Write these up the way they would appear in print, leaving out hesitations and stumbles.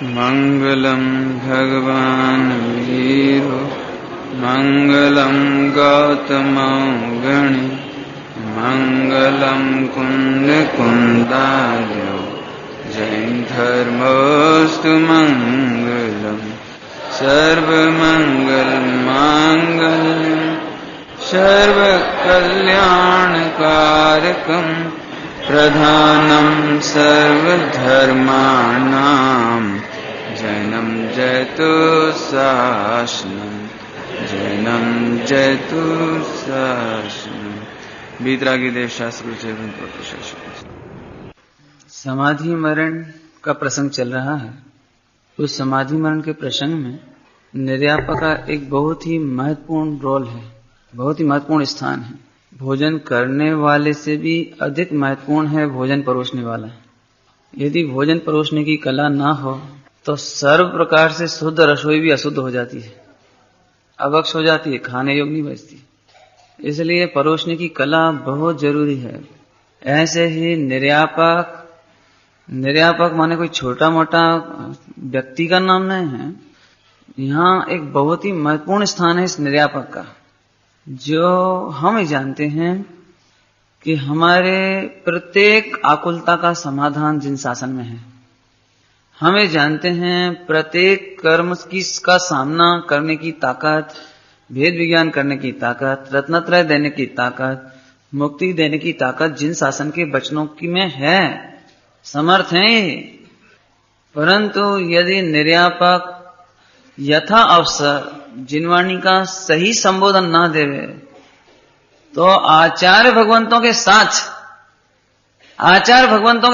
मंगलम भगवान वीरो मंगलम गौतमौगणि मंगलम कुंद कुंदार्यो जैन धर्मोस्तु मंगलम सर्वमंगल मांगल्यम सर्वकल्याणकारकम प्रधानम सर्वधर्माणां जैनम जयतु शासनम जैनम जयतु शासनम। बीतरागी देव शास्त्र समाधि मरण का प्रसंग चल रहा है। उस समाधि मरण के प्रसंग में निर्यापक का एक बहुत ही महत्वपूर्ण रोल है, बहुत ही महत्वपूर्ण स्थान है। भोजन करने वाले से भी अधिक महत्वपूर्ण है भोजन परोसने वाला। यदि भोजन परोसने की कला ना हो तो सर्व प्रकार से शुद्ध रसोई भी अशुद्ध हो जाती है, अवक्ष हो जाती है, खाने योग्य नहीं बचती। इसलिए परोसने की कला बहुत जरूरी है। ऐसे ही निर्यापक माने कोई छोटा मोटा व्यक्ति का नाम नहीं है। यहाँ एक बहुत ही महत्वपूर्ण स्थान है इस निर्यापक का, जो हम ही जानते हैं कि हमारे प्रत्येक आकुलता का समाधान जिन शासन में है। हमें जानते हैं प्रत्येक कर्म का सामना करने की ताकत, भेद विज्ञान करने की ताकत, रत्नत्रय देने की ताकत, मुक्ति देने की ताकत जिन शासन के वचनों की में है, समर्थ हैं। परंतु यदि निर्यापक यथा अवसर जिनवाणी का सही संबोधन ना देवे तो आचार्य भगवंतों के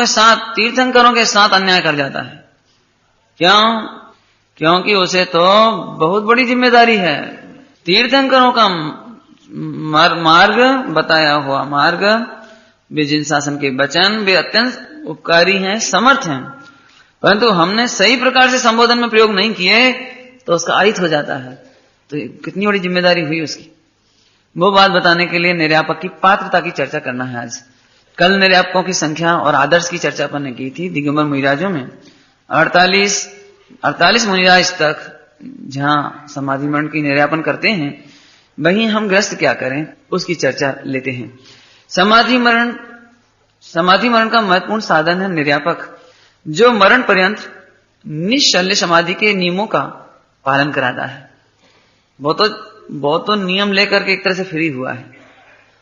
साथ तीर्थंकरों के साथ अन्याय कर जाता है। क्यों? क्योंकि उसे तो बहुत बड़ी जिम्मेदारी है। तीर्थंकरों का मार्ग बताया हुआ मार्ग, वे जिन शासन के वचन वे अत्यंत उपकारी हैं, समर्थ हैं, परंतु हमने सही प्रकार से संबोधन में प्रयोग नहीं किए तो उसका अहित हो जाता है। तो कितनी बड़ी जिम्मेदारी हुई उसकी, वो बात बताने के लिए निर्यापक की पात्रता की चर्चा करना है आज। कल निर्यापकों की संख्या और आदर्श की चर्चा अपन ने की थी। दिगंबर मुनिराजों में 48 मुनिराज तक जहां समाधि मरण की निर्यापन करते हैं, वहीं हम गृहस्थ क्या करें उसकी चर्चा लेते हैं। समाधि मरण का महत्वपूर्ण साधन है निर्यापक, जो मरण पर्यंत निश्चल्य समाधि के नियमों का पालन कराता है। वो तो नियम लेकर के एक तरह से फ्री हुआ है।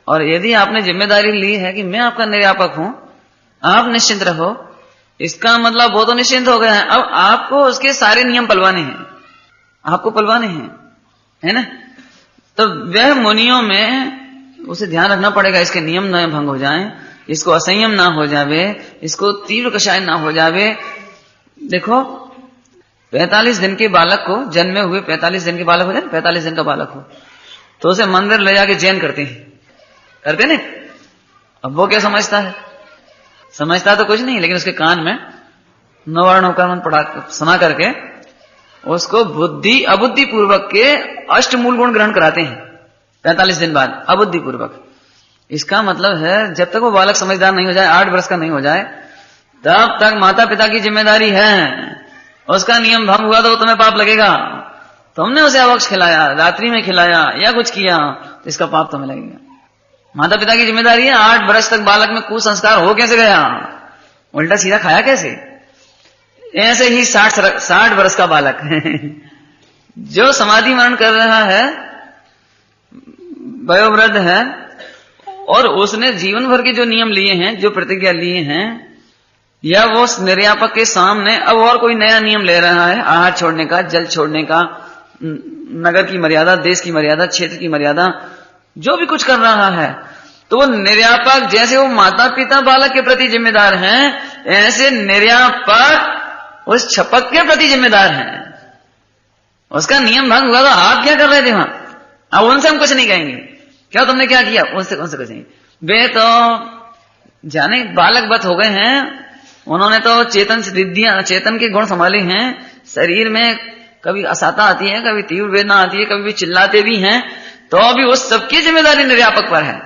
और यदि आपने जिम्मेदारी ली है कि मैं आपका निर्यापक हूं, आप निश्चिंत रहो, इसका मतलब वो तो निश्चिंत हो गया है। अब आपको उसके सारे नियम पलवाने हैं, है ना। तो वह मुनियों में उसे ध्यान रखना पड़ेगा, इसके नियम न भंग हो जाएं, इसको असंयम ना हो जावे, इसको तीव्र कषाय ना हो जावे। देखो 45 दिन के बालक को, जन्मे हुए 45 दिन के बालक हो जाए, 45 दिन का बालक हो तो उसे मंदिर ले जाके जैन करते नहीं। अब वो क्या समझता है? समझता तो कुछ नहीं, लेकिन उसके कान में नवर्ण होकर पढ़ा सुना करके उसको अबुद्धि पूर्वक के अष्टमूल गुण ग्रहण कराते हैं 45 दिन बाद, अबुद्धि पूर्वक। इसका मतलब है जब तक वो बालक समझदार नहीं हो जाए, 8 वर्ष का नहीं हो जाए, तब तक माता पिता की जिम्मेदारी है। उसका नियम भंग हुआ तो तुम्हें पाप लगेगा। तुमने उसे अवक्ष खिलाया, रात्रि में खिलाया या कुछ किया तो इसका पाप तुम्हें लगेगा। माता पिता की जिम्मेदारी है। 8 वर्ष तक बालक में कुसंस्कार हो कैसे गया, उल्टा सीधा खाया कैसे? ऐसे ही 60 वर्ष का बालक जो समाधि मरण कर रहा है, वयोवृद्ध है, और उसने जीवन भर के जो नियम लिए हैं, जो प्रतिज्ञा लिए हैं, या वो निर्यापक के सामने अब और कोई नया नियम ले रहा है, आहार छोड़ने का, जल छोड़ने का, नगर की मर्यादा, देश की मर्यादा, क्षेत्र की मर्यादा, जो भी कुछ कर रहा है, तो वो निर्यापक जैसे वो माता पिता बालक के प्रति जिम्मेदार हैं, ऐसे निर्यापक उस छपक के प्रति जिम्मेदार हैं। उसका नियम भंग हुआ तो आप क्या कर रहे थे वहां? अब उनसे हम कुछ नहीं कहेंगे, क्या तुमने क्या किया, उनसे कुछ नहीं। वे तो जाने बालक बत हो गए हैं, उन्होंने तो चेतन के गुण संभाले हैं। शरीर में कभी असाता आती है, कभी तीव्र वेदना आती है, कभी भी चिल्लाते भी हैं, तो अभी उस सबकी जिम्मेदारी निर्यापक पर है।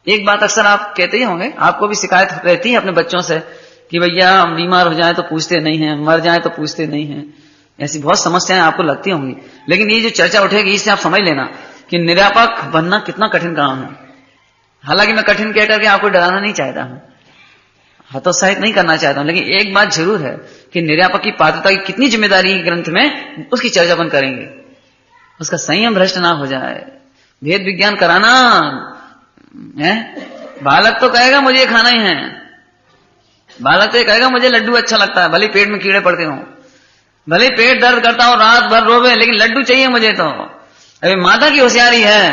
एक बात अक्सर आप कहते ही होंगे, आपको भी शिकायत रहती है अपने बच्चों से कि भैया बीमार हो जाए तो पूछते नहीं है, मर जाए तो पूछते नहीं है। ऐसी बहुत समस्याएं आपको लगती होंगी, लेकिन ये जो चर्चा उठेगी इससे आप समझ लेना कि निरापक बनना कितना कठिन काम है। हालांकि मैं कठिन कह करके आपको डराना नहीं चाहता हूं, हतोत्साहित नहीं करना चाहता हूं, लेकिन एक बात जरूर है कि निर्यापक की पात्रता की कितनी जिम्मेदारी है ग्रंथ में, उसकी चर्चा अपन करेंगे। उसका संयम भ्रष्ट ना हो जाए। भेद विज्ञान कराना है, बालक तो कहेगा मुझे ये खाना ही है, बालक तो ये कहेगा मुझे लड्डू अच्छा लगता है, भले पेट में कीड़े पड़ते हो, भले पेट दर्द करता हो, रात भर रोवे, लेकिन लड्डू चाहिए मुझे। तो अभी माता की होशियारी है,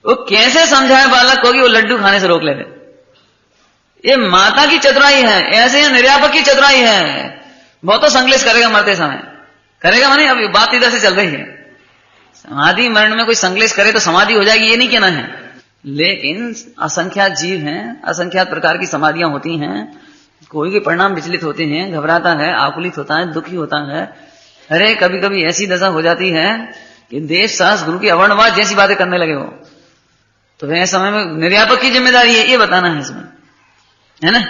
वो कैसे समझाए बालक को कि वो लड्डू खाने से रोक ले। ये माता की चतुराई है, ऐसे निर्यापक की चतुराई है। बहुत तो संकलेश करेगा मरते समय, करेगा माने अभी बात इधर से चल रही है। समाधि मरण में कोई संकलेश करे तो समाधि हो जाएगी, ये नहीं कहना है, लेकिन असंख्यात जीव हैं, असंख्यात प्रकार की समाधियां होती हैं, कोई के परिणाम विचलित होते हैं, घबराता है, आकुलित होता है, दुखी होता है। अरे कभी कभी ऐसी दशा हो जाती है कि देश शास्त्र गुरु की अवर्णवाद जैसी बातें करने लगे हो, तो वह समय में निर्यापक की जिम्मेदारी है, ये बताना है इसमें, है ना।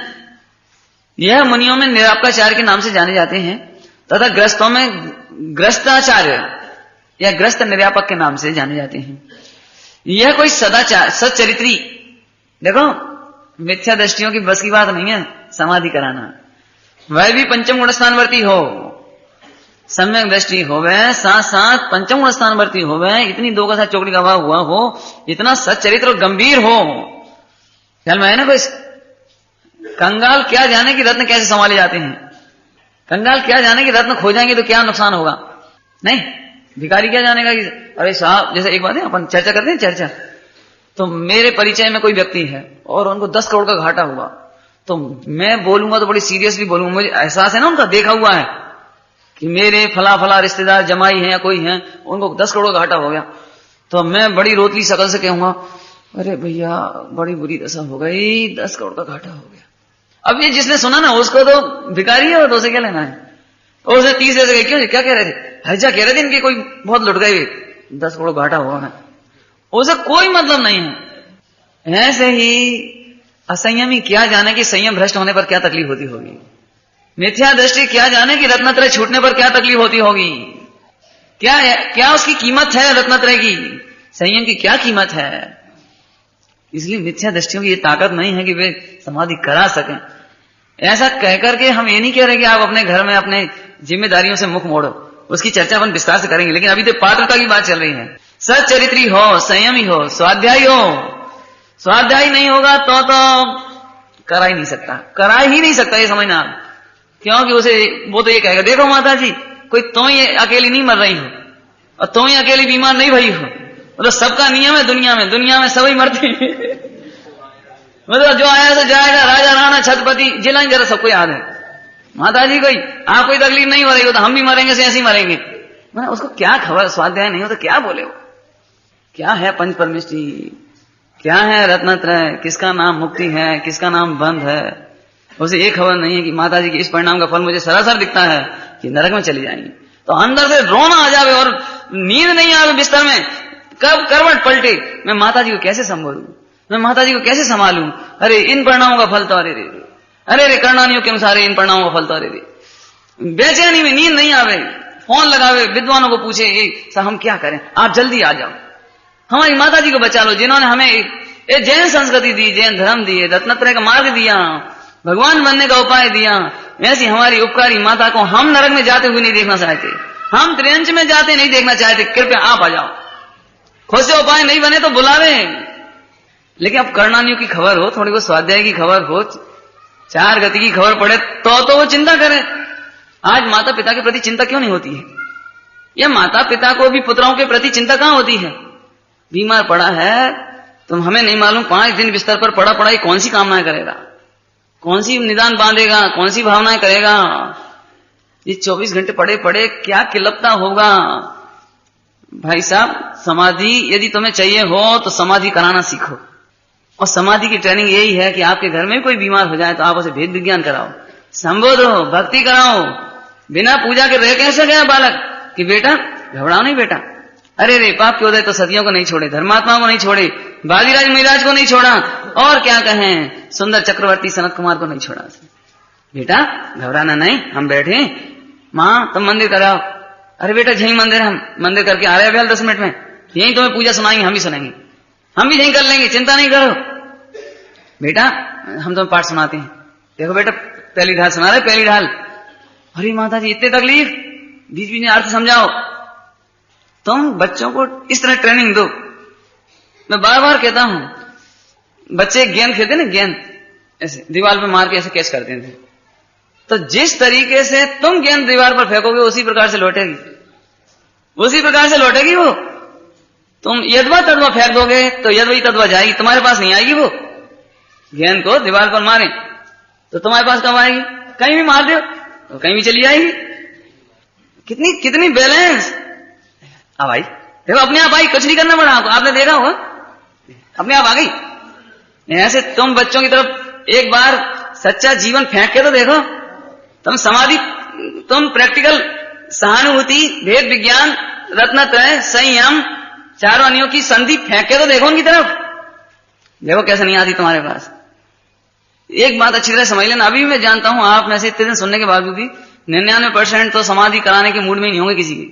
यह मुनियों में निरापकाचार्य के नाम से जाने जाते हैं, तथा ग्रस्तों में ग्रस्ताचार्य या ग्रस्त निर्यापक के नाम से जाने जाते हैं। यह कोई सदाचार सच्चरित्री, देखो मिथ्या दृष्टियों की बस की बात नहीं है समाधि कराना, वह भी पंचम गुण स्थानवर्ती हो, सम्यक दृष्टि हो वह, साथ साथ पंचम गुण स्थानवर्ती हो वह, इतनी दो का साथ चौकड़ी का भाव हुआ हो, इतना सच्चरित्र और गंभीर हो। ख्याल में है ना कोई? कंगाल क्या जाने कि रत्न कैसे संभाले जाते हैं, कंगाल क्या जाने कि रत्न खो जाएंगे तो क्या नुकसान होगा, नहीं। भिखारी क्या जानेगा कि अरे साहब, जैसे एक बात है अपन चर्चा करते हैं, चर्चा तो मेरे परिचय में कोई व्यक्ति है और उनको 10 करोड़ का घाटा हुआ, तो मैं बोलूंगा तो बड़ी सीरियसली बोलूंगा, मुझे एहसास है ना, उनका देखा हुआ है कि मेरे फला फला रिश्तेदार जमाई हैं या कोई हैं, उनको 10 करोड़ का घाटा हो गया, तो मैं बड़ी रोतली शकल से कहूंगा अरे भैया बड़ी बुरी दशा हो गई, 10 करोड़ का घाटा हो गया। अब ये जिसने सुना ना उसको तो भिखारी है और तो उसे क्या लेना है, और उसने 30 ऐसे गए, क्यों क्या कह रहे थे, हर्जा कह रहे थे इनके कोई बहुत लुट गए, 10 करोड़ घाटा हुआ है, उसे कोई मतलब नहीं है। ऐसे ही असंयमी क्या जाने कि संयम भ्रष्ट होने पर क्या तकलीफ होती होगी, मिथ्या दृष्टि क्या जाने कि रत्नत्रय छूटने पर क्या तकलीफ होती होगी, क्या उसकी कीमत है, रत्नत्रय की संयम की क्या कीमत है। इसलिए मिथ्या दृष्टियों की ये ताकत नहीं है कि वे समाधि करा सकें। ऐसा कहकर के हम ये नहीं कह रहे कि आप अपने घर में अपने जिम्मेदारियों से मुख मोड़ो, उसकी चर्चा अपन विस्तार से करेंगे, लेकिन अभी तो पात्रता की बात चल रही है। सच्चरित्री हो, संयमी हो, स्वाध्यायी हो, स्वाध्यायी नहीं होगा तो करा ही नहीं सकता, करा ही नहीं सकता, ये समझना आप, क्योंकि उसे वो तो ये कहेगा देखो माता जी कोई तुम ही अकेली नहीं मर रही हो और तुम ही अकेली बीमार नहीं भई हो, मतलब सबका नियम है दुनिया में सभी मरते हैं मतलब जो आया तो जाएगा, राजा राणा छत्रपति जिला जरा सबको याद है, माता जी कोई आप कोई तकलीफ नहीं हो रही हो तो हम भी मरेंगे से ऐसे ही मरेंगे, मतलब उसको क्या खबर, स्वाध्याय नहीं हो तो क्या बोले वो, क्या है पंच परमेष्टि, क्या है रत्नत्रय, किसका नाम मुक्ति है, किसका नाम बंध है, उसे ये खबर नहीं है कि माता जी के इस परिणाम का फल मुझे सरासर दिखता है कि नरक में चली जाएंगी, तो अंदर से रोना आ जावे और नींद नहीं आवे बिस्तर में, कब करवट पलटे, मैं माता जी को कैसे संभालूं, मैं माता जी को कैसे संभालूं, अरे इन परिणामों का फल तो अरे कर्णानियों के अनुसार इन परिणामों का फल तो बेचैनी में नींद नहीं आवे, फोन लगावे, विद्वानों को पूछे साहब हम क्या करें, आप जल्दी आ जाओ, हमारी माता जी को बचा लो जिन्होंने हमें एक जैन संस्कृति दी, जैन धर्म दिए, रत्नत्रय का मार्ग दिया, भगवान बनने का उपाय दिया, ऐसी हमारी उपकारी माता को हम नरक में जाते हुए नहीं देखना चाहते, हम त्रियंच में जाते नहीं देखना चाहते, कृपया आप आ जाओ, खुद से उपाय नहीं बने तो बुलावे। लेकिन अब कर्णानियों की खबर हो, थोड़ी बहुत स्वाध्याय की खबर हो, 4 गति की खबर पड़े तो वो चिंता करे। आज माता पिता के प्रति चिंता क्यों नहीं होती है, या माता पिता को भी पुत्रों के प्रति चिंता कहां होती है, बीमार पड़ा है तुम हमें नहीं मालूम 5 दिन बिस्तर पर पड़ा ही कौन सी कामनाएं करेगा, कौन सी निदान बांधेगा, कौन सी भावनाएं करेगा, ये 24 घंटे पड़े क्या किलपता होगा। भाई साहब समाधि यदि तुम्हें चाहिए हो तो समाधि कराना सीखो, और समाधि की ट्रेनिंग यही है कि आपके घर में कोई बीमार हो जाए तो आप उसे भेद विज्ञान कराओ, संबोधो, भक्ति कराओ। बिना पूजा के रह कैसे गया बालक कि बेटा घबराओ नहीं बेटा, अरे रे पाप के उदय तो सतियों को नहीं छोड़े, धर्मात्माओं को नहीं छोड़े, बाजीराज महाराज को नहीं छोड़ा, और क्या कहें सुंदर चक्रवर्ती सनत कुमार को नहीं छोड़ा, बेटा घबराना नहीं, हम बैठे, माँ तुम मंदिर कराओ। अरे बेटा यही मंदिर, हम मंदिर करके आ रहे हैं अभी 10 मिनट में, यही तुम्हें पूजा सुनाएंगे, हम भी सुनाएंगे, हम भी यही कर लेंगे, चिंता नहीं करो। बेटा हम तुम्हें पाठ सुनाते हैं। देखो बेटा पहली ढाल सुना रहे, पहली ढाल। अरे माता जी इतने तकलीफ, बीच बीच में अर्थ समझाओ। तुम बच्चों को इस तरह ट्रेनिंग दो। मैं बार बार कहता हूं, बच्चे गेंद खेलते ना, गेंद ऐसे दीवार पे मार के ऐसे कैच करते थे, तो जिस तरीके से तुम गेंद दीवार पर फेंकोगे उसी प्रकार से लौटेगी, उसी प्रकार से लौटेगी वो। तुम यदवा तदवा फेंक दोगे तो यदवई तदवा जाएगी, तुम्हारे पास नहीं आएगी। वो गेंद को दीवार पर मारे तो तुम्हारे पास कब आएगी? कहीं भी मार दो तो कहीं भी चली जाएगी। कितनी कितनी बैलेंस। अब आई, देखो अपने आप आई, कुछ नहीं करना पड़ा आपको, आपने देखा होगा अपने आप आ गई। ऐसे तुम बच्चों की तरफ एक बार सच्चा जीवन फेंक के तो देखो। तुम समाधि, तुम प्रैक्टिकल सहानुभूति, भेद विज्ञान, रत्नत्रय, संयम, चारों अनियों की संधि फेंक के तो देखो उनकी तरफ, देखो कैसे नहीं आती तुम्हारे पास। एक बात अच्छी तरह समझ लेना, अभी मैं जानता हूं आप में से इतने दिन सुनने के बावजूद भी 99% तो समाधि कराने के मूड में नहीं होंगे किसी के।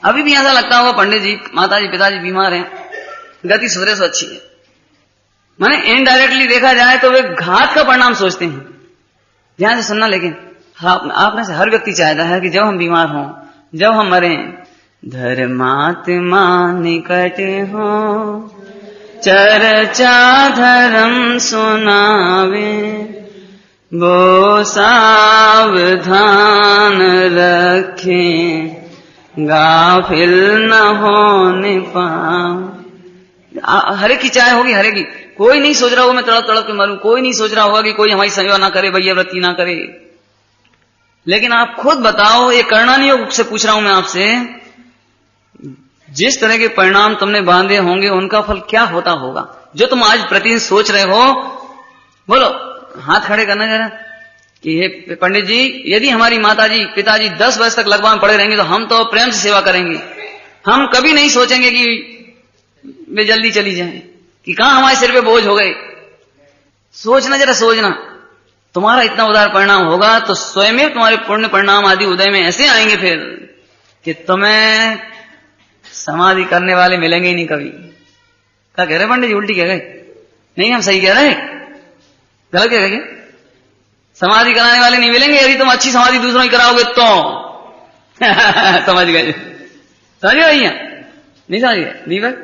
अभी भी ऐसा लगता होगा पंडित जी, माता जी, पिताजी बीमार हैं, गति सुधरे तो अच्छी है। माने इनडायरेक्टली देखा जाए तो वे घात का परिणाम सोचते हैं। ध्यान से सुनना, लेकिन आप में से हर व्यक्ति चाहता है कि जब हम बीमार हों, जब हम मरें, धर्मात्मा निकट हो, चर्चा धर्म सुनावे, वो सावधान रखे, गाफिल न होने पाओ। हरे की चाय होगी, हरे की। कोई नहीं सोच रहा होगा मैं तड़प तड़प के मरूं, कोई नहीं सोच रहा होगा कि कोई हमारी सेवा ना करे, वैयावृत्ति ना करे। लेकिन आप खुद बताओ, ये करना नहीं हो से पूछ रहा हूं मैं आपसे, जिस तरह के परिणाम तुमने बांधे होंगे उनका फल क्या होता होगा? जो तुम आज प्रतिदिन सोच रहे हो, बोलो, हाथ खड़े करना जरा कि हे पंडित जी, यदि हमारी माताजी पिताजी 10 वर्ष तक लगवा में पड़े रहेंगे तो हम तो प्रेम से सेवा करेंगे, हम कभी नहीं सोचेंगे कि वे जल्दी चली जाएं, कि कहां हमारे सिर पे बोझ हो गए। सोचना जरा, सोचना, तुम्हारा इतना उदार परिणाम होगा तो स्वयं तुम्हारे पुण्य परिणाम आदि उदय में ऐसे आएंगे फिर कि तुम्हें समाधि करने वाले मिलेंगे ही नहीं कभी। क्या कह रहे पंडित जी, उल्टी कह गए? नहीं, हम सही कह रहे, गलत कह गए? समाधि कराने वाले नहीं मिलेंगे यदि तुम अच्छी समाधि दूसरों की कराओगे तो। समझ गए? समझ गए भैया? नहीं समझ गए दीपक?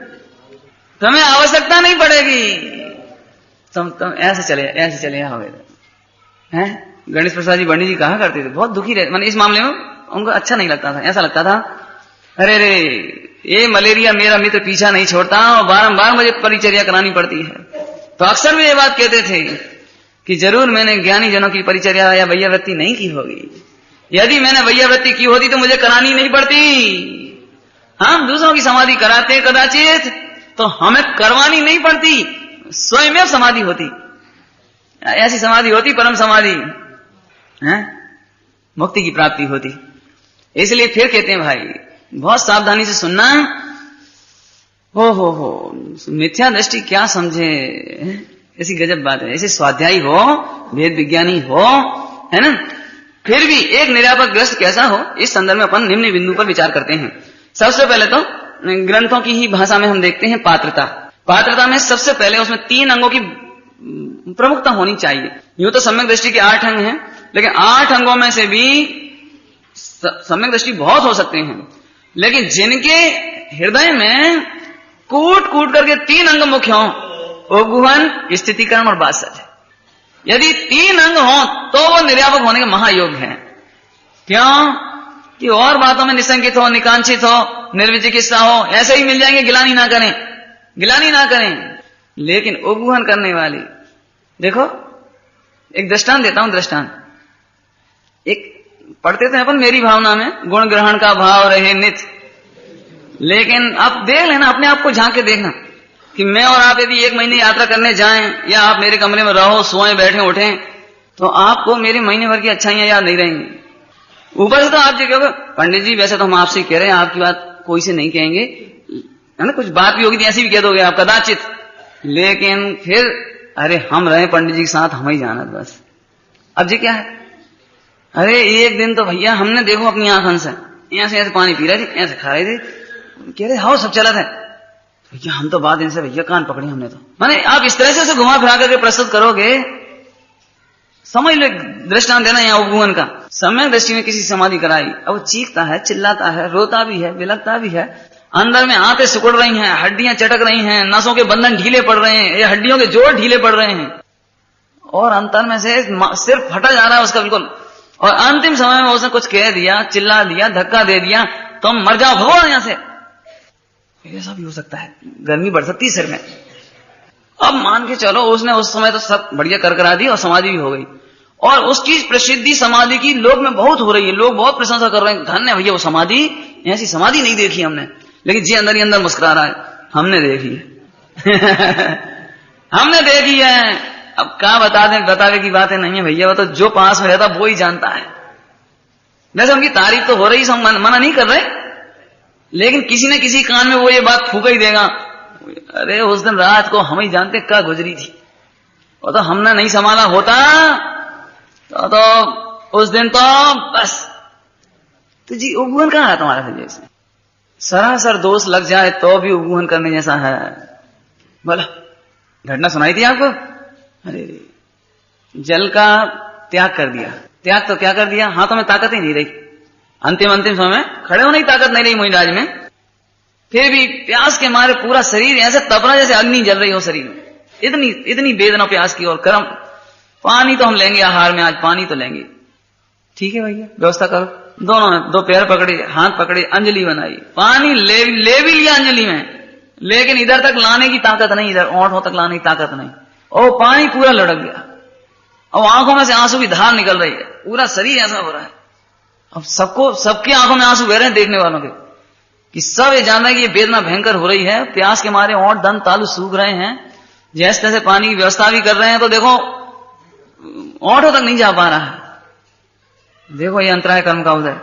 तुम्हें आवश्यकता नहीं पड़ेगी, तुम ऐसे चले आओगे। हैं? गणेश प्रसाद जी पंडित जी कहा करते थे, बहुत दुखी रहे, मैंने इस मामले में उनको अच्छा नहीं लगता था। ऐसा लगता था, अरे रे ये मलेरिया मेरा मित्र पीछा नहीं छोड़ता और बारंबार मुझे परिचर्या करानी पड़ती है। तो अक्सर भी ये बात कहते थे कि जरूर मैंने ज्ञानी जनों की परिचर्या या वैयावृत्ति नहीं की होगी। यदि मैंने वैयावृत्ति की होती तो मुझे करानी नहीं पड़ती। हम दूसरों की समाधि कराते कदाचित तो हमें करवानी नहीं पड़ती, स्वयं समाधि होती। ऐसी समाधि होती, परम समाधि, मुक्ति की प्राप्ति होती। इसलिए फिर कहते हैं भाई, बहुत सावधानी से सुनना। हो मिथ्या दृष्टि क्या समझे, ऐसी गजब बात है। ऐसे स्वाध्यायी हो, वेद विज्ञानी हो, है ना, फिर भी एक निरापक ग्रस्त कैसा हो, इस संदर्भ में अपन निम्न बिंदु पर विचार करते हैं। सबसे पहले तो ग्रंथों की ही भाषा में हम देखते हैं पात्रता। पात्रता में सबसे पहले उसमें 3 अंगों की प्रमुखता होनी चाहिए। यूं तो सम्यक दृष्टि के 8 अंग हैं, लेकिन 8 अंगों में से भी सम्यक दृष्टि बहुत हो सकते हैं, लेकिन जिनके हृदय में कूट कूट करके 3 अंग मुख्य हों, ओगुहन, स्थितिकरण और वात्सल्य, यदि 3 अंग हों तो वो निर्यापक होने के महायोग है। क्यों? कि और बातों में निसंकित हो, निकांक्षित हो, निर्विचिकित्सा हो, ऐसे ही मिल जाएंगे, गिलानी ना करें। लेकिन ओगुहन करने वाली, देखो एक दृष्टांत देता हूं, दृष्टांत। एक पढ़ते थे अपन, मेरी भावना में गुण ग्रहण का भाव रहे नित। लेकिन आप देख लेना, अपने आप को झांक के देखना कि मैं और आप यदि 1 महीने यात्रा करने जाएं, या आप मेरे कमरे में रहो, सोएं, बैठे, उठें, तो आपको मेरे महीने भर की अच्छाइयां याद नहीं रहेंगी। ऊपर से तो आप जो कहोगे, पंडित जी वैसे तो हम आपसे कह रहे हैं, आपकी बात कोई से नहीं कहेंगे, है ना, कुछ बात भी होगी तो ऐसी भी कह दोगे आप कदाचित। लेकिन फिर अरे हम रहे पंडित जी के साथ, हम ही जाना बस। अब जी क्या है, अरे एक दिन तो भैया हमने देखो अपनी आंखन से ऐसे ऐसे पानी पी रहे थे, ऐसे खा रहे थे, कह रहे हाउ सब चला था भैया, हम तो बाद इनसे भैया कान पकड़े हमने तो। माने आप इस तरह से उसे घुमा फिरा करके प्रस्तुत करोगे, समझ लो दृष्टांत देना यहाँ उपगुहन का। सम्यक दृष्टि में किसी समाधि कराई, अब वो चीखता है, चिल्लाता है, रोता भी है, बिलखता भी है, अंदर में आंतें सिकुड़ रही हैं, हड्डियां चटक रही हैं, नसों के बंधन ढीले पड़ रहे हैं, ये हड्डियों के जोड़ ढीले पड़ रहे हैं, और अंतर में से सिर्फ फटा जा रहा है उसका बिल्कुल। और अंतिम समय में उसने कुछ कह दिया, चिल्ला दिया, धक्का दे दिया, तुम मर जाओ, भगो यहां से, ऐसा भी हो सकता है, गर्मी बढ़ सकती है सिर में। अब मान के चलो उसने उस समय तो सब बढ़िया कर करा दी और समाधि भी हो गई, और उसकी प्रसिद्धि समाधि की लोग में बहुत हो रही है, लोग बहुत प्रशंसा कर रहे हैं, धन्य भैया वो समाधि, ऐसी समाधि नहीं देखी हमने। लेकिन जी अंदर ही अंदर मुस्कुरा रहा है, हमने देखी है हमने देखी है। अब क्या बता दें, बतावे की बातें नहीं है भैया, वो तो जो पास में रहता वो ही जानता है। वैसे उनकी तारीफ तो हो रही, सब मना नहीं कर रहे, लेकिन किसी न किसी कान में वो ये बात फूका ही देगा, अरे उस दिन रात को हम ही जानते क्या गुजरी थी, वो तो हमने नहीं संभाला होता तो उस दिन तो बस। तो जी उपगुहन कहाँ है तुम्हारा फिर? जैसे सरासर दोष लग जाए तो भी उपगुहन करने जैसा है। बोला घटना सुनाई थी आपको, अरे जल का त्याग कर दिया, त्याग तो क्या कर दिया, हाथों में ताकत ही नहीं रही, अंतिम समय में खड़े होने की ताकत नहीं रही मुनिराज में, फिर भी प्यास के मारे पूरा शरीर ऐसे तपना जैसे अग्नि जल रही हो शरीर में, इतनी वेदना प्यास की। और गर्म पानी तो हम लेंगे आहार में, आज पानी तो लेंगे, ठीक है भैया व्यवस्था करो। दोनों ने दो पैर पकड़े, हाथ पकड़े, अंजलि बनाई, पानी ले भी लिया अंजलि में, लेकिन इधर तक लाने की ताकत नहीं, इधर ओंठों तक लाने की ताकत नहीं, और पानी पूरा लड़क गया, और आंखों में से आंसू की धार निकल रही है, पूरा शरीर ऐसा हो रहा है। अब सबकी आंखों में आंसू बह रहे हैं देखने वालों के, कि सब ये जान रहे हैं कि ये वेदना भयंकर हो रही है, प्यास के मारे ओंठ दंत तालू सूख रहे हैं, जैसे तैसे पानी की व्यवस्था भी कर रहे हैं, तो देखो ओंठों तक नहीं जा पा रहा है। देखो ये अंतराय कर्म का उदय,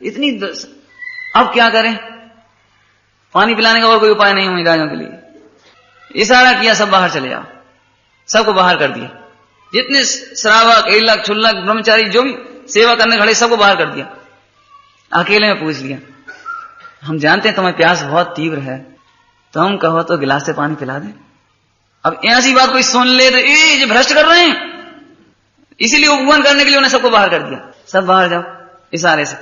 इतनी अब क्या करें, पानी पिलाने का और कोई उपाय नहीं हुई राजों के लिए। इशारा किया सब बाहर चले जाओ, सबको बाहर कर दिया, जितने श्रावक एलक छुल्लक ब्रह्मचारी जो भी सेवा करने खड़े सबको बाहर कर दिया। अकेले में पूछ लिया, हम जानते हैं तुम्हें प्यास बहुत तीव्र है, तुम कहो तो गिलास से पानी पिला दे। अब ऐसी बात कोई सुन ले तो ये भ्रष्ट कर रहे हैं, इसीलिए उपगुहन करने के लिए उन्हें सबको बाहर कर दिया, सब बाहर जाओ इशारे से,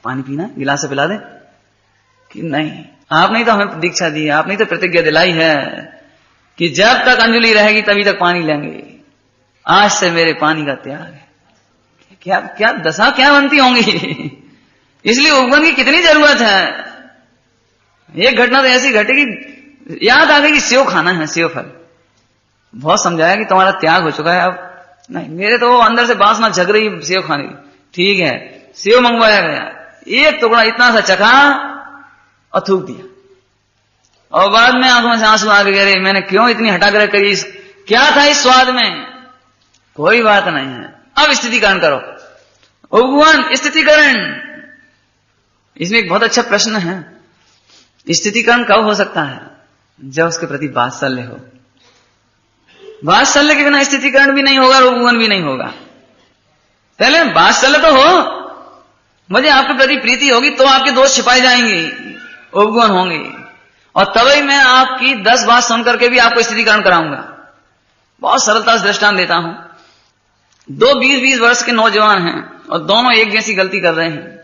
पानी पीना गिलास से पिला दे। कि नहीं, आपने तो हमें दीक्षा दी है, आपने तो प्रतिज्ञा दिलाई है कि जब तक अंजलि रहेगी तभी तक पानी लेंगे, आज से मेरे पानी का त्याग है। क्या क्या दशा क्या बनती होंगी इसलिए उपगुहन की कितनी जरूरत है। एक घटना तो ऐसी घटी कि याद आ गई कि सेव खाना है, सेव फल, बहुत समझाया कि तुम्हारा त्याग हो चुका है, अब नहीं, मेरे तो अंदर से वासना जग रही सेव खाने की, ठीक है सेव मंगवाया गया, एक टुकड़ा इतना सा चखा और थूक दिया, और बाद में आंखों में से आंसू आ गए, अरे मैंने क्यों इतनी हटाकर करी, क्या था इस स्वाद में। कोई बात नहीं है, अब स्थितिकरण करो, उपगुहन स्थितिकरण। इसमें एक बहुत अच्छा प्रश्न है, स्थितिकरण कब हो सकता है, जब उसके प्रति वात्सल्य हो। वात्सल्य के बिना स्थितिकरण भी नहीं होगा, उपगुहन भी नहीं होगा। पहले वात्सल्य तो हो, मुझे आपके प्रति प्रीति होगी तो आपके दोष छिपाए जाएंगे, उपगुहन होंगे, और तभी मैं आपकी 10 बात सुनकर के भी आपको स्थितिकरण कराऊंगा। बहुत सरलता से दृष्टांत देता हूं, दो 20-20 वर्ष के नौजवान हैं और दोनों एक जैसी गलती कर रहे हैं।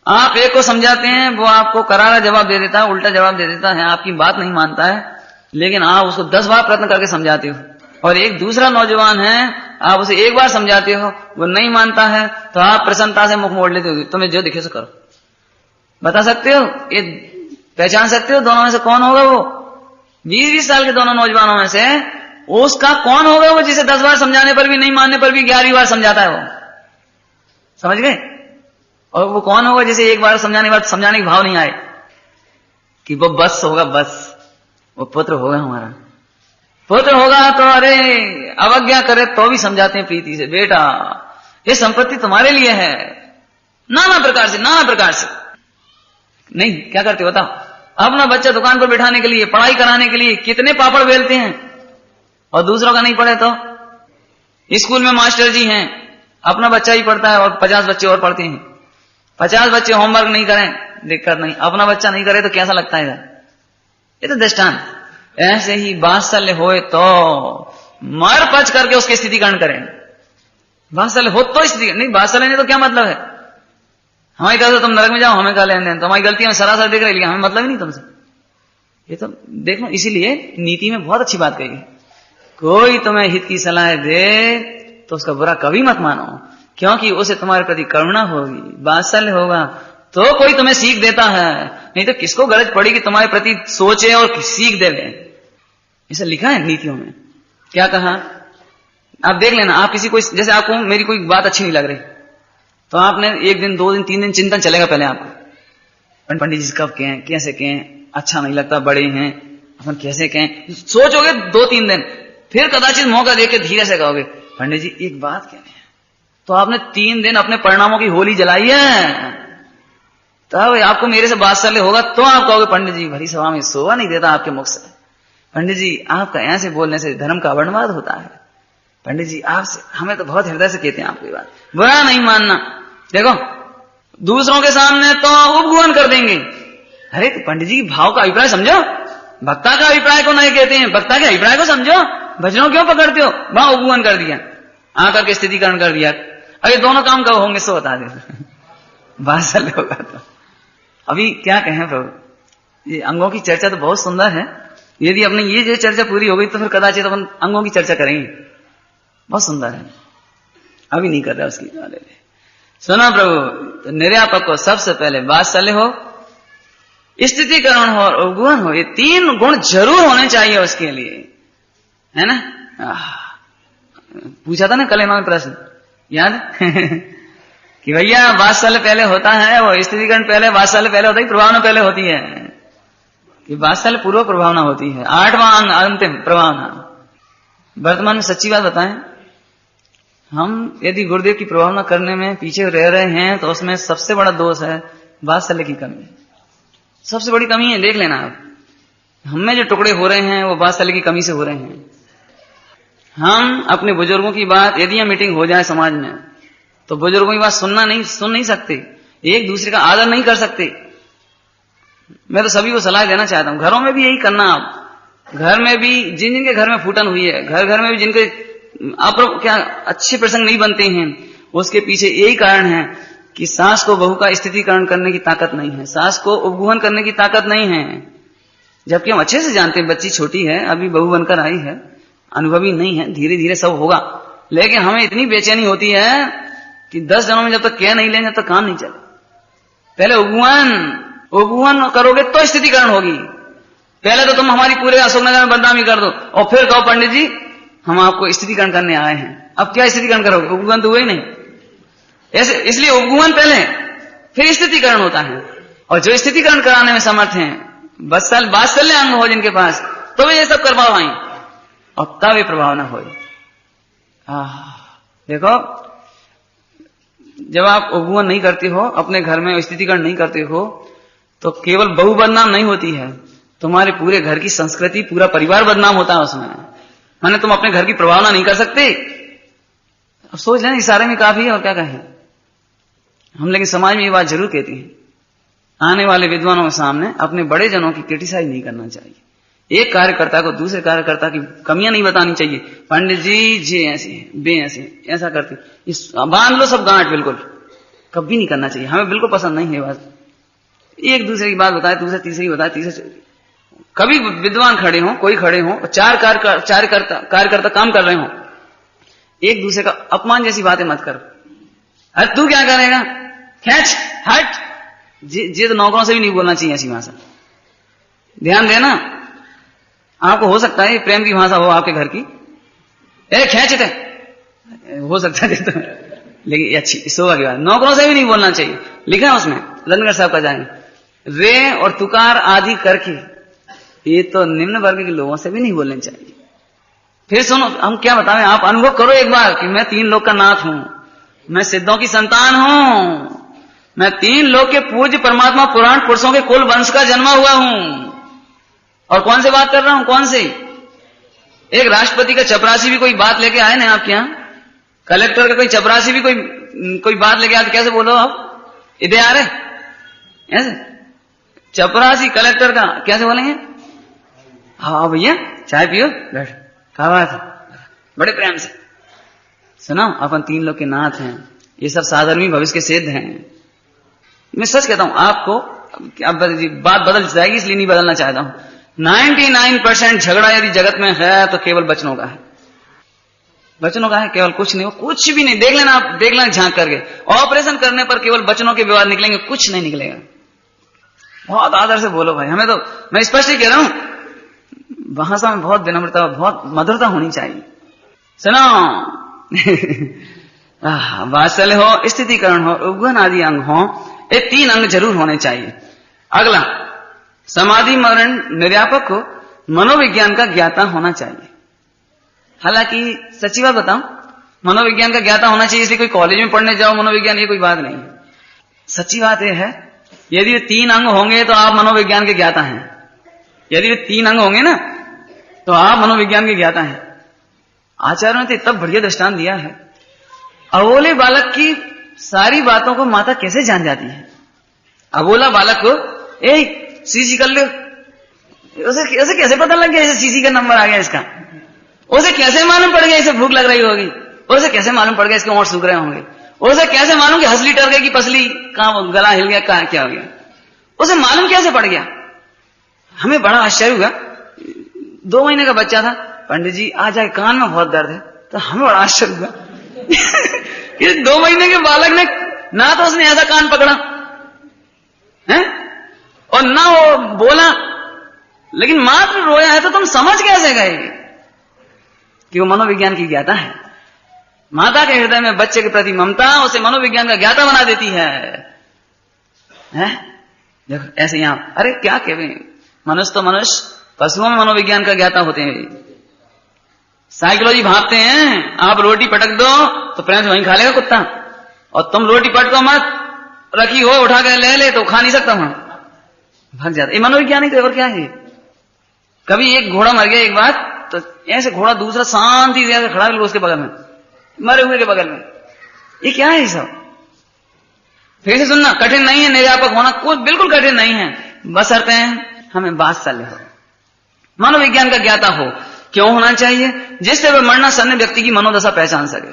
आप एक को समझाते हैं, वो आपको करारा जवाब दे देता है, उल्टा जवाब दे देता है, आपकी बात नहीं मानता है, लेकिन आप उसको 10 बार प्रयत्न करके समझाते हो। और एक दूसरा नौजवान है, आप उसे एक बार समझाते हो, वो नहीं मानता है, तो आप प्रसन्नता से मुख मोड़ लेते हो, तुम्हें जो दिखे सो करो। बता सकते हो, ये पहचान सकते हो दोनों में से कौन होगा वो 20-20 साल के दोनों नौजवानों में से उसका कौन होगा वो जिसे 10 बार समझाने पर भी नहीं मानने पर भी 11वीं बार समझाता है वो, समझ गए। और वो कौन होगा जिसे एक बार समझाने के बाद समझाने की भाव नहीं आए कि वो बस होगा, बस वो पुत्र होगा, हमारा पुत्र होगा तो अरे अवज्ञा करे तो भी समझाते हैं प्रीति से, बेटा ये संपत्ति तुम्हारे लिए है, नाना प्रकार से। नहीं क्या करते बताओ, अपना बच्चा दुकान पर बिठाने के लिए, पढ़ाई कराने के लिए कितने पापड़ बेलते हैं, और दूसरों का नहीं पड़े तो स्कूल में मास्टर जी हैं, अपना बच्चा ही पढ़ता है और 50 बच्चे और पढ़ते हैं। 50 बच्चे होमवर्क नहीं करें, दिक्कत नहीं, अपना बच्चा नहीं करे तो कैसा लगता है? ये तो दृष्टांत। ऐसे ही वात्सल्य होए तो मर पच करके उसकी स्थितिकरण करें। वात्सल्य हो तो स्थिति नहीं, वात्सल्य नहीं तो क्या मतलब है? हमारी तरफ से तुम नरक में जाओ, हमें क्या लेन देन, तुम्हारी गलती हमें सरासर दिख रही है, हमें मतलब ही नहीं तुमसे। ये तो देखो, इसीलिए नीति में बहुत अच्छी बात कही है, कोई तुम्हें हित की सलाह दे तो उसका बुरा कभी मत मानो, क्योंकि उसे तुम्हारे प्रति करुणा होगी, वात्सल्य होगा तो कोई तुम्हें सीख देता है, नहीं तो किसको गरज पड़ी कि तुम्हारे प्रति सोचे और सीख दे ले। ऐसा लिखा है नीतियों में। क्या कहा? आप देख लेना, आप किसी को, जैसे आपको मेरी कोई बात अच्छी नहीं लग रही तो आपने 1 दिन 2 दिन 3 दिन चिंतन चलेगा पहले आपको, पंडित जी कब कहें, कैसे कहें, अच्छा नहीं लगता, बड़े हैं अपन कैसे कहें, सोचोगे 2-3 दिन, फिर कदाचित मौका देके धीरे से कहोगे पंडित जी एक बात कहनी है, तो आपने 3 दिन अपने परिणामों की होली जलाई है, तब आपको मेरे से वात्सल्य होगा तो आप कहोगे पंडित जी भरी सभा में शोभा नहीं देता आपके मुख से, पंडित जी आपका ऐसे बोलने से धर्म का वर्णवाद होता है, पंडित जी आपसे हमें तो बहुत हृदय से कहते हैं आपकी बात, बुरा नहीं मानना। देखो दूसरों के सामने तो उपगुहन कर देंगे, अरे तो पंडित जी भाव का अभिप्राय समझो, वक्ता का अभिप्राय को नहीं कहते हैं, वक्ता के अभिप्राय को समझो, भजनों क्यों पकड़ते हो, वहां उपगुहन कर दिया, आकर के स्थितिकरण कर दिया। अरे दोनों काम कब होंगे सो बता दे, वात्सल्य होगा तो। अभी क्या कहें प्रभु, ये अंगों की चर्चा तो बहुत सुंदर है, यदि अपने ये जो चर्चा पूरी हो गई तो फिर कदाचित अपन अंगों की चर्चा करेंगे, बहुत सुंदर है, अभी नहीं कर रहा उसकी वाले। सुना प्रभु, तो निर्यापक को सबसे पहले वात्सल्य हो, स्थितिकरण हो और उपगुहन हो, ये 3 गुण जरूर होने चाहिए उसके लिए, है ना। पूछा था ना कल इन्होंने प्रश्न, याद कि भैया वात्सल्य पहले होता है, वो स्थितिकरण पहले, वात्सल्य पहले होता है, प्रभावना पहले होती है, कि वात्सल्य पूर्व प्रभावना होती है, 8वां अंग अंतिम प्रभावना। वर्तमान में सच्ची बात बताएं, हम यदि गुरुदेव की प्रभावना करने में पीछे रह रहे हैं तो उसमें सबसे बड़ा दोष है वात्सल्य की कमी, सबसे बड़ी कमी है, देख लेना आप। हमें जो टुकड़े हो रहे हैं वो वात्सल्य की कमी से हो रहे हैं। हम अपने बुजुर्गों की बात, यदि यह मीटिंग हो जाए समाज में तो बुजुर्गों की बात सुन नहीं सकते, एक दूसरे का आदर नहीं कर सकते। मैं तो सभी को सलाह देना चाहता हूं, घरों में भी यही करना। आप घर में भी जिनके घर में फूटन हुई है, घर में भी जिनके आप क्या अच्छे प्रसंग नहीं बनते हैं, उसके पीछे यही कारण है कि सास को बहू का स्थितिकरण करने की ताकत नहीं है, सास को उपगुहन करने की ताकत नहीं है। जबकि हम अच्छे से जानते हैं बच्ची छोटी है, अभी बहू बनकर आई है, अनुभवी नहीं है, धीरे धीरे सब होगा, लेकिन हमें इतनी बेचैनी होती है कि 10 जनों में जब तक कह नहीं लेंगे जब तक काम नहीं चले। पहले उपगुहन करोगे तो स्थितिकरण होगी। पहले तो तुम हमारी पूरे अशोकनगर में बदनामी कर दो और फिर कहो पंडित जी हम आपको स्थितिकरण करने आए हैं। अब क्या स्थितिकरण करोगे, उपगुहन तो हुआ ही नहीं। ऐसे इसलिए उपगुहन पहले फिर स्थितिकरण होता है, और जो स्थितिकरण कराने में समर्थ हैं, वात्सल्य अंग हो जिनके पास, तो वे ये सब कर पाओ और तब ये प्रभाव न हो। देखो जब आप उपगुहन नहीं करते हो, अपने घर में स्थितिकरण नहीं करते हो, तो केवल बहू बदनाम नहीं होती है, तुम्हारे पूरे घर की संस्कृति, पूरा परिवार बदनाम होता है उसमें। माने तुम अपने घर की प्रभावना नहीं कर सकते। अब सोच लेना इशारे में काफी है और क्या कहें हम। लेकिन समाज में ये बात जरूर कहती है, आने वाले विद्वानों के सामने अपने बड़े जनों की क्रिटिसाइज नहीं करना चाहिए। एक कार्यकर्ता को दूसरे कार्यकर्ता की कमियां नहीं बतानी चाहिए, पंडित जी ऐसे बे ऐसे ऐसा करते, बांध लो सब गांठ, बिल्कुल कभी नहीं करना चाहिए, हमें बिल्कुल पसंद नहीं है बात। एक दूसरे की बात बताए, दूसरे तीसरी बताए, तीसरे कभी विद्वान खड़े हों, कोई खड़े हों, 4 कार्यकर्ता काम कर रहे हों, एक दूसरे का अपमान जैसी बातें मत करो। अरे तू क्या करेगा, खींच हट, ये तो नौकरों से भी नहीं बोलना चाहिए ऐसी भाषा। ध्यान देना, आपको हो सकता है प्रेम की भाषा हो आपके घर की, खींचते हो सकता है तो, लेकिन अच्छी शोभा की बात, नौकरों से भी नहीं बोलना चाहिए। लिखा है उसमें, रंगगढ़ साहब का जाएंगे, रे और तुकार आदि करके, ये तो निम्न वर्ग के लोगों से भी नहीं बोलने चाहिए। फिर सुनो, हम क्या बताएं, आप अनुभव करो एक बार कि मैं 3 लोक का नाथ हूं, मैं सिद्धों की संतान हूं, मैं 3 लोक के पूज्य परमात्मा पुराण पुरुषों के कुल वंश का जन्मा हुआ हूं। और कौन से बात कर रहा हूं, कौन से? एक राष्ट्रपति का चपरासी भी कोई बात लेके आए ना आपके यहां, कलेक्टर का कोई चपरासी भी कोई बात लेके आते कैसे बोलो आप, इधर आ रहे ऐसे, चपरासी कलेक्टर का कैसे बोलेंगे, हाँ भैया चाय पियो बैठ, क्या बात है, बड़े प्रेम से। सुनो अपन 3 लोग के नाथ हैं, ये सब साधर्मी भविष्य के सिद्ध हैं। मैं सच कहता हूं आपको, अब बात बदल जाएगी इसलिए नहीं बदलना चाहता हूं। 99% झगड़ा यदि जगत में है तो केवल वचनों का है, वचनों का है, केवल कुछ नहीं, वो कुछ भी नहीं। देख लेना आप, देख लेना झांक करके, ऑपरेशन करने पर केवल वचनों के विवाद निकलेंगे, कुछ नहीं निकलेगा। बहुत आदर से बोलो भाई, हमें तो, मैं स्पष्ट ही कह रहा हूं, भाषा में बहुत विनम्रता, बहुत मधुरता होनी चाहिए। सुनो वात्सल्य हो, स्थितिकरण हो, उद्गम आदि अंग हो, ये 3 अंग जरूर होने चाहिए। अगला, समाधि मरण निर्यापक को मनोविज्ञान का ज्ञाता होना चाहिए। हालांकि सच्ची बात बताऊं, मनोविज्ञान का ज्ञाता होना चाहिए इसलिए कोई कॉलेज में पढ़ने जाओ मनोविज्ञान, ये कोई बात नहीं है। सच्ची बात यह है, यदि 3 अंग होंगे तो आप मनोविज्ञान के ज्ञाता हैं। यदि 3 अंग होंगे ना तो आप मनोविज्ञान के ज्ञाता हैं। आचार्यों ने तो इतना बढ़िया दृष्टांत दिया है। अबोले बालक की सारी बातों को माता कैसे जान जाती है। अबोला बालक को सीसी कर लो, उसे कैसे पता लग गया, इसे सीसी का नंबर आ गया इसका, उसे कैसे मालूम पड़ गया इसे भूख लग रही होगी, उसे कैसे मालूम पड़ गया इसके होंठ सूख रहे होंगे, उसे कैसे मालूम कि हंसली टर गई कि पसली, कहां गला हिल गया, कहां क्या हो गया, उसे मालूम कैसे पड़ गया। हमें बड़ा आश्चर्य हुआ, 2 महीने का बच्चा था, पंडित जी आज आए कान में बहुत दर्द है, तो हमें बड़ा आश्चर्य हुआ कि 2 महीने के बालक ने ना तो उसने ऐसा कान पकड़ा है और ना वो बोला, लेकिन मात्र रोया है, तो तुम समझ कैसे गए कि वो मनोविज्ञान की ज्ञाता है। माता के हृदय में बच्चे के प्रति ममता उसे मनोविज्ञान का ज्ञाता बना देती है। देखो ऐसे यहां, अरे क्या कहें, मनुष्य तो मनुष्य, पशुओं में मनोविज्ञान का ज्ञाता होते हैं। साइकोलॉजी भापते हैं, आप रोटी पटक दो तो प्रेम से वहीं खा लेगा कुत्ता, और तुम रोटी पटको मत, रखी हो उठा कर ले तो खा नहीं सकता, वहां भाग जाता। ये मनोविज्ञानिक और क्या है। कभी एक घोड़ा मर गया एक बार, तो ऐसे घोड़ा दूसरा शांति से खड़ा है उसके बगल में, मरे हुए के बगल में, ये क्या है सब। फिर से सुनना, कठिन नहीं है निर्यापक होना, कुछ बिल्कुल कठिन नहीं है, बशर्ते हमें वात्सल्य हो, मनोविज्ञान का ज्ञाता हो। क्यों होना चाहिए, जिससे वह मरना सन्न व्यक्ति की मनोदशा पहचान सके।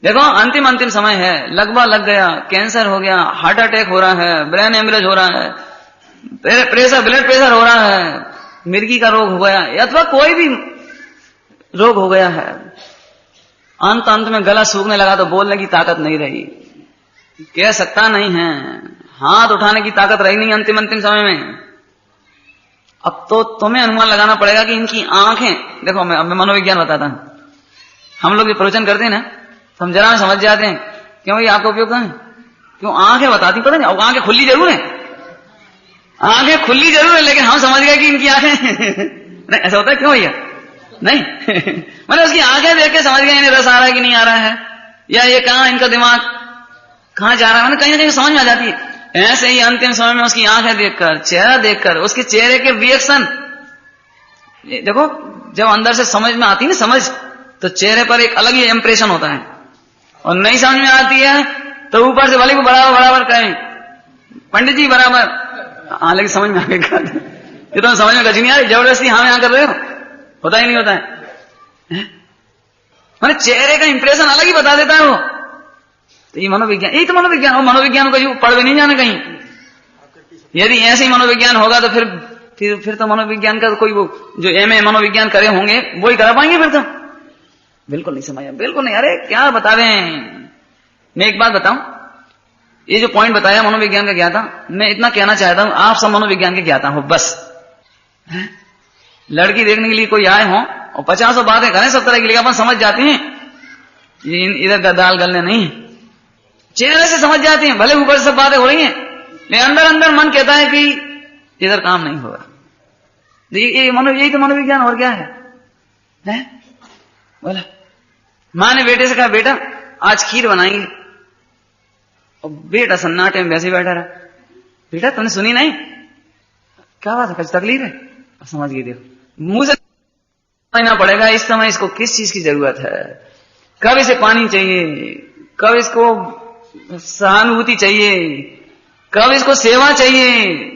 देखो अंतिम समय है, लगवा लग गया, कैंसर हो गया, हार्ट अटैक हो रहा है, ब्रेन हेमरेज हो रहा है, प्रेशर ब्लड प्रेशर हो रहा है, मिर्गी का रोग हो गया, अथवा कोई भी रोग हो गया है, अंत में गला सूखने लगा तो बोलने की ताकत नहीं रही, कह सकता नहीं है, हाथ उठाने की ताकत रही नहीं अंतिम समय में। अब तो तुम्हें अनुमान लगाना पड़ेगा कि इनकी आंखें, देखो मैं मनोविज्ञान बताता हूं, हम लोग ये प्रवचन करते हैं ना, तो हम जरा समझ जाते हैं, क्यों ये आपका उपयोग है, क्यों आंखें बताती, पता नहीं, आंखें खुली जरूर है, आंखें खुली जरूर है, लेकिन हम समझ गए कि इनकी आंखें नहीं, ऐसा होता है क्यों भैया, नहीं मैंने उसकी आंखें देख के समझ गए इन्हें रस आ रहा है कि नहीं आ रहा है, या ये कहां इनका दिमाग कहां जा रहा है, मैंने कहीं ना कहीं समझ में आ जाती है। ऐसे ही अंतिम समय में उसकी आंखें देखकर, चेहरा देखकर, उसके चेहरे के रिएक्शन, देखो जब अंदर से समझ में आती है ना समझ, तो चेहरे पर एक अलग ही इंप्रेशन होता है, और नहीं समझ में आती है तो ऊपर से भले को बराबर कहें पंडित जी बराबर, हाँ लेकिन समझ में आ गया, ये तो समझ में कहीं नहीं आ रही, जबरदस्ती हाँ यहाँ कर रहे हो, होता ही नहीं होता है, मैंने चेहरे का इंप्रेशन अलग ही बता देता है वो। तो ये मनोविज्ञान, यही तो मनोविज्ञान, और मनोविज्ञान को पढ़ भी नहीं जाना कहीं। यदि ऐसे ही मनोविज्ञान होगा तो फिर तो मनोविज्ञान का कोई वो जो एमए मनोविज्ञान करे होंगे वो ही करा पाएंगे, फिर तो बिल्कुल नहीं समझ, बिल्कुल नहीं। अरे क्या बता रहे हैं, मैं एक बात बताऊं, ये जो पॉइंट बताया मनोविज्ञान का ज्ञाता, मैं इतना कहना चाहता हूं, आप सब मनोविज्ञान के ज्ञाता हो बस। लड़की देखने के लिए कोई आए हो और 50 बातें करें सब तरह की, लेकिन अपन समझ जाते हैं इधर दाल गलने नहीं, चेहरे से समझ जाते हैं, भले ऊपर से सब बातें हो रही हैं, लेकिन अंदर अंदर मन कहता है कि इधर काम नहीं होगा। यही तो मनोविज्ञान, और क्या है? बोला माँ ने बेटे से कहा, बेटा आज खीर बनाएंगे, और बेटा सन्नाटे में वैसे बैठा रहा। बेटा तुमने सुनी नहीं, क्या बात है, कुछ तकलीफ है? समझ गई, देखो मुंह से समझना पड़ेगा इस समय इसको किस चीज की जरूरत है। कब इसे पानी चाहिए, कब इसको सहानुभूति चाहिए, कब इसको सेवा चाहिए।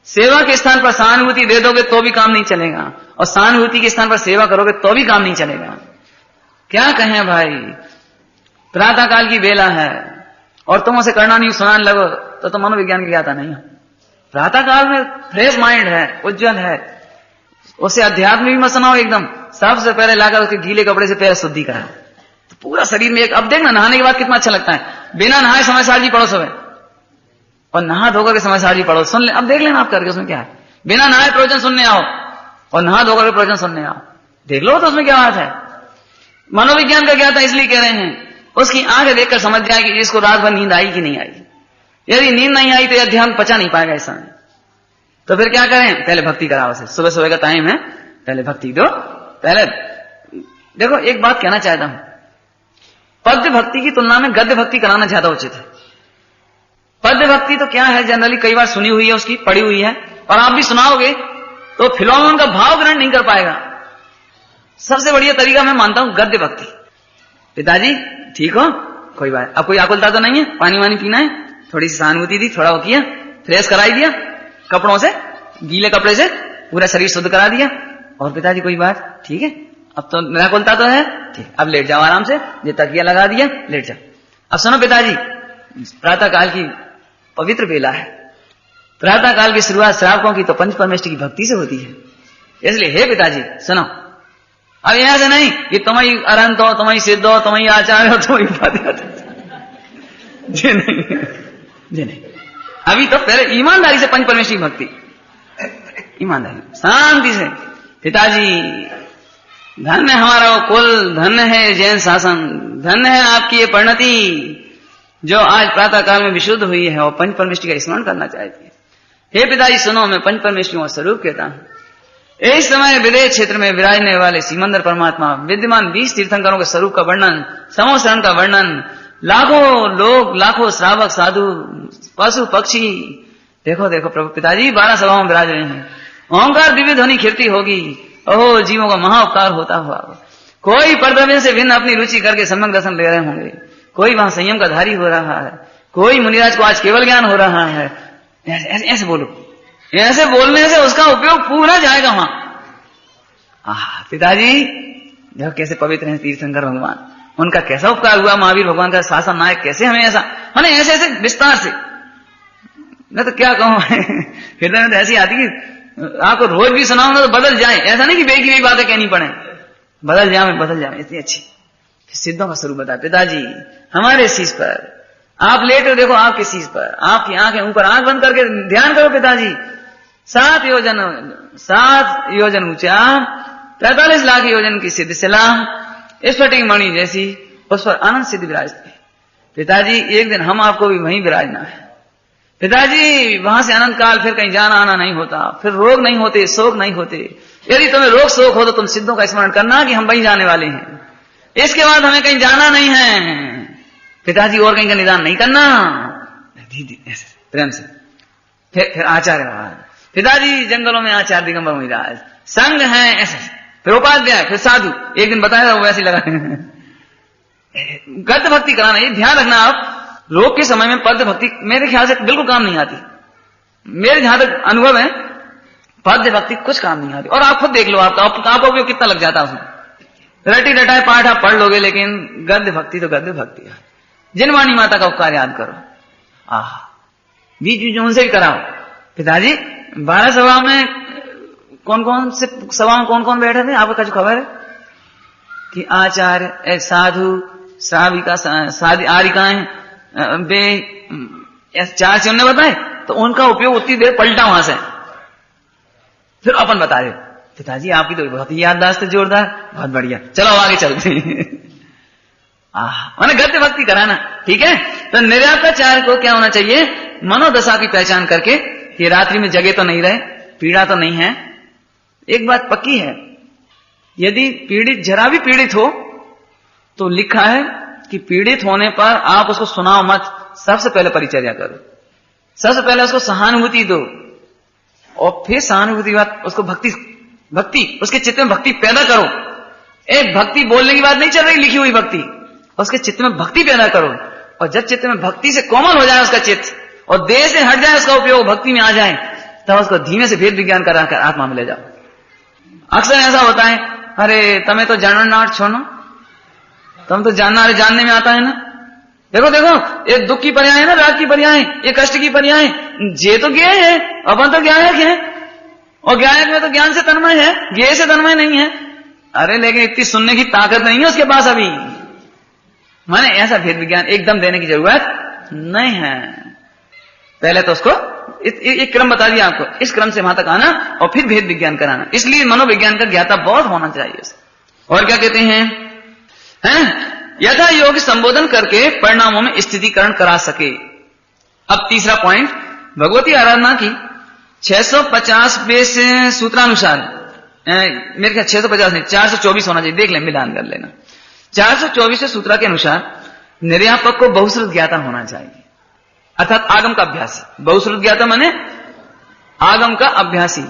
सेवा के स्थान पर सहानुभूति दे दोगे तो भी काम नहीं चलेगा, और सहानुभूति के स्थान पर सेवा करोगे तो भी काम नहीं चलेगा। क्या कहें भाई, प्रातः काल की बेला है और तुम उसे करना नहीं सुनाने लगो तो मनोविज्ञान की ज्ञाता नहीं हो। प्रातः काल में फ्रेश माइंड है, उज्जवल है, उसे अध्यात्म भी मत सुनाओ एकदम। सबसे पहले लाकर उसके गीले कपड़े से पैर शुद्धि करा, तो पूरा शरीर में एक, अब देखना नहाने के बाद कितना अच्छा लगता है। बिना नहाए समय साल जी पढ़ो सुबह, और नहा धोकर के समय साल जी पढ़ो, सुन ले। अब देख लेना आप करके उसमें क्या है। बिना नहाए प्रवचन सुनने आओ और नहा धोकर के प्रवचन सुनने आओ, देख लो तो उसमें क्या बात है। मनोविज्ञान का ज्ञाता इसलिए कह रहे हैं, उसकी आंखें देखकर समझ जाए कि इसको रात भर नींद आई कि नहीं आई। यदि नींद नहीं आई तो यह ध्यान पचा नहीं पाएगा इस समय। तो फिर क्या करें, पहले भक्ति कराओ उसे। सुबह सुबह का टाइम है, पहले भक्ति दो। पहले देखो एक बात कहना चाहता हूं, पद्य भक्ति की तुलना में गद्य भक्ति कराना ज्यादा उचित है। पद्य भक्ति तो क्या है, जनरली कई बार सुनी हुई है, उसकी पढ़ी हुई है, और आप भी सुनाओगे तो फिलौन का भाव ग्रहण नहीं कर पाएगा। सबसे बढ़िया तरीका मैं मानता हूं गद्य भक्ति। पिताजी ठीक हो, कोई बात, अब कोई आकुलता तो नहीं है, पानी वानी पीना है, थोड़ी सी सहानुभूति दी, थोड़ा वो किया, फ्रेश कराई दिया कपड़ों से, गीले कपड़े से पूरा शरीर शुद्ध करा दिया, और पिताजी कोई बात, ठीक है अब तो निराकुलता तो है, ठीक, अब लेट जाओ आराम से, ये तकिया लगा दिया, लेट जाओ। अब सुनो पिताजी, प्रातः काल की पवित्र बेला है। प्रातः काल की शुरुआत श्रावकों की तो पंच परमेष्ठी की भक्ति से होती है, इसलिए हे पिताजी सुनो। अब यहां से नहीं कि तुम्हारी अरंत हो, तुम्हारी सिद्ध हो, तुम्हारी आचार्य हो, तुम्हारी जी नहीं, जी नहीं। अभी तो पहले ईमानदारी से पंच परमेष्ठी भक्ति, ईमानदारी शांति से। पिताजी धन्य हमारा वो कुल, धन्य है जैन शासन, धन्य है आपकी ये परिणति जो आज प्रातः काल में विशुद्ध हुई है और पंच परमेष्ठी का स्मरण करना चाहती है। हे पिताजी सुनो, मैं पंच परमेष्ठियों का स्वरूप कहता हूं। इस समय विदेश क्षेत्र में विराजने वाले सिमंदर परमात्मा विद्यमान 20 तीर्थंकरों के स्वरूप का वर्णन, समूह शरण का वर्णन, लाखों लोग, लाखों श्रावक, साधु, पशु पक्षी, देखो देखो प्रभु पिताजी 12 सभाओं में विराज रहे हैं। ओंकार दिव्य ध्वनि कीर्ति होगी, ओहो जीवों का महाउपकार होता हुआ। कोई परद्रव्य से भिन्न अपनी रुचि करके सम्यक दर्शन ले रहे होंगे, कोई वहां संयम का धारी हो रहा है, कोई मुनिराज को आज केवल ज्ञान हो रहा है। ऐसे बोलो, ऐसे बोलने से उसका उपयोग पूरा जाएगा वहां। पिताजी देखो कैसे पवित्र हैं तीर्थंकर भगवान, उनका कैसा उपकार हुआ, महावीर भगवान का शासन नायक कैसे हमें ऐसा, माने ऐसे ऐसे विस्तार से, मैं तो क्या कहूं हृदय में तो ऐसी आती कि आपको रोज भी सुनाऊंगा तो बदल जाए, ऐसा नहीं कि बेकी बेकी बातें कहनी पड़े, बदल जाए इतनी अच्छी। सिद्धों का स्वरूप बताया पिताजी हमारे शीश पर, आप लेटे हो देखो आपके शीश पर, आपकी आंखें ऊपर, आंख बंद करके ध्यान करो पिताजी। 7 योजन ऊंचा, 43 लाख योजन की सिद्ध शिला, स्फटिक मणि जैसी, उस पर अनंत सिद्धि विराजती है। पिताजी एक दिन हम आपको भी वहीं विराजना है पिताजी। वहां से अनंत काल फिर कहीं जाना आना नहीं होता, फिर रोग नहीं होते, शोक नहीं होते। यदि तुम्हें रोग शोक हो तो तुम सिद्धों का स्मरण करना कि हम वहीं जाने वाले हैं, इसके बाद हमें कहीं जाना नहीं है पिताजी, और कहीं का निदान नहीं करना। ऐसे प्रेम से फिर आचार्य पिताजी, जंगलों में आचार्य दिगंबर मुनिराज, संघ है ऐसे, फिर उपाध्याय, फिर साधु। एक दिन बताया वो वैसे लगा गद्य भक्ति कराना, ये ध्यान रखना आप। रोग के समय में पद्य भक्ति मेरे ख्याल से बिल्कुल काम नहीं आती, मेरे जहां तक अनुभव है पद्य भक्ति कुछ काम नहीं आती। और आप खुद देख लो, आपको उपयोग कितना लग जाता है उसमें। रटी रटाए पाठ आप पढ़ लोगे, लेकिन गद्य भक्ति तो गद्य भक्ति है। जिनवाणी माता का उपकार याद करो, बीच बीच उनसे भी कराओ। पिताजी 12 सभा में कौन कौन से सभा में कौन कौन बैठे थे आपको कुछ खबर है कि आचार्य, एक साधु, श्राविका, आरिकाएं, बे 4 से उन्होंने बताए, तो उनका उपयोग उतनी देर पलटा वहां से, फिर अपन बता रहे पिताजी आपकी तो बहुत ही याददाश्त है, जोरदार, बहुत बढ़िया, चलो आगे चलते हैं। मैंने गद्य भक्ति कराना, ठीक है। तो निर्याताचार्य को क्या होना चाहिए, मनोदशा की पहचान करके कि रात्रि में जगे तो नहीं रहे, पीड़ा तो नहीं है। एक बात पक्की है, यदि पीड़ित जरा भी पीड़ित हो तो लिखा है कि पीड़ित होने पर आप उसको सुनाओ मत, सबसे पहले परिचर्या करो, सबसे पहले उसको सहानुभूति दो, और फिर सहानुभूति के बाद उसको भक्ति उसके चित्त में भक्ति पैदा करो। एक भक्ति बोलने की बात नहीं चल रही, लिखी हुई भक्ति, उसके चित्त में भक्ति पैदा करो, और जब चित्त में भक्ति से कोमल हो जाए उसका चित्त और देह से हट जाए उसका उपयोग, भक्ति में आ जाए, तब उसको धीमे से भेद विज्ञान कराकर आत्मा में ले जाओ। अक्सर ऐसा होता है, अरे तुम्हें तो जानना ना छोड़ो, तुम तो जानना, अरे जानने में आता है ना, देखो देखो ये दुख की पर्याय है ना, राग की पर्याय, ये कष्ट की पर्याय, ये तो ज्ञेय है, अपन तो ज्ञायक है, और ज्ञायक में तो ज्ञान से तन्मय है, ज्ञेय से तन्मय नहीं है। अरे लेकिन इतनी सुनने की ताकत नहीं है उसके पास अभी, माने ऐसा भेद विज्ञान एकदम देने की जरूरत नहीं है। पहले तो उसको एक क्रम बता दिया आपको, इस क्रम से वहां तक आना और फिर भेद विज्ञान कराना। इसलिए मनोविज्ञान का ज्ञाता बहुत होना चाहिए उसे। और क्या कहते हैं यथा योग संबोधन करके परिणामों में स्थितिकरण करा सके। अब तीसरा पॉइंट, भगवती आराधना की 650वें सूत्रानुसार, मेरे ख्याल 650 नहीं 424 होना चाहिए, देख लें मिलान कर लेना। 424 सूत्र के अनुसार निर्यापक को बहुश्रुत ज्ञाता होना चाहिए, अर्थात आगम का अभ्यासी। बहुश्रुत ज्ञाता माने आगम का अभ्यासी।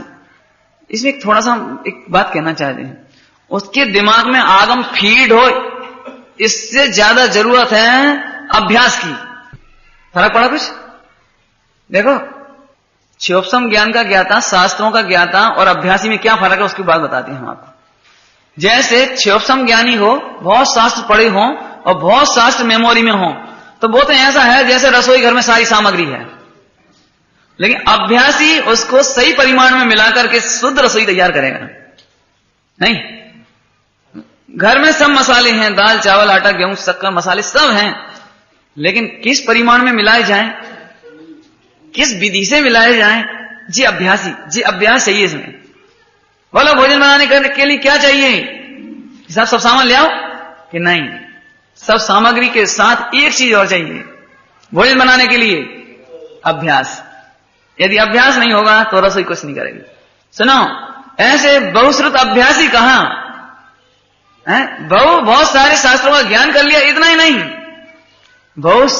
इसमें थोड़ा सा एक बात कहना चाहते हैं, उसके दिमाग में आगम फीड हो, इससे ज्यादा जरूरत है अभ्यास की। फर्क पड़ा कुछ? देखो क्षोभसम ज्ञान का ज्ञाता, शास्त्रों का ज्ञाता और अभ्यासी में क्या फर्क है उसकी बात बताते हैं हम आपको। जैसे क्षोभसम ज्ञानी हो, बहुत शास्त्र पढ़े हो और बहुत शास्त्र मेमोरी में हो, तो वो तो ऐसा है जैसे रसोई घर में सारी सामग्री है, लेकिन अभ्यासी उसको सही परिमाण में मिलाकर के शुद्ध रसोई तैयार करेगा नहीं। घर में सब मसाले हैं, दाल चावल आटा गेहूं शक्कर मसाले सब हैं, लेकिन किस परिमाण में मिलाए जाएं, किस विधि से मिलाए जाएं, जी अभ्यासी, जी अभ्यास चाहिए इसमें। बोलो भोजन बनाने के लिए क्या चाहिए, सब सामान ले आओ कि नहीं, सब सामग्री के साथ एक चीज और चाहिए भोजन बनाने के लिए, अभ्यास। यदि अभ्यास नहीं होगा तो रसोई कुछ नहीं करेगी। सुनो, ऐसे बहुश्रुत अभ्यासी कहां है, बहुत सारे शास्त्रों का ज्ञान कर लिया, इतना ही नहीं, बहुत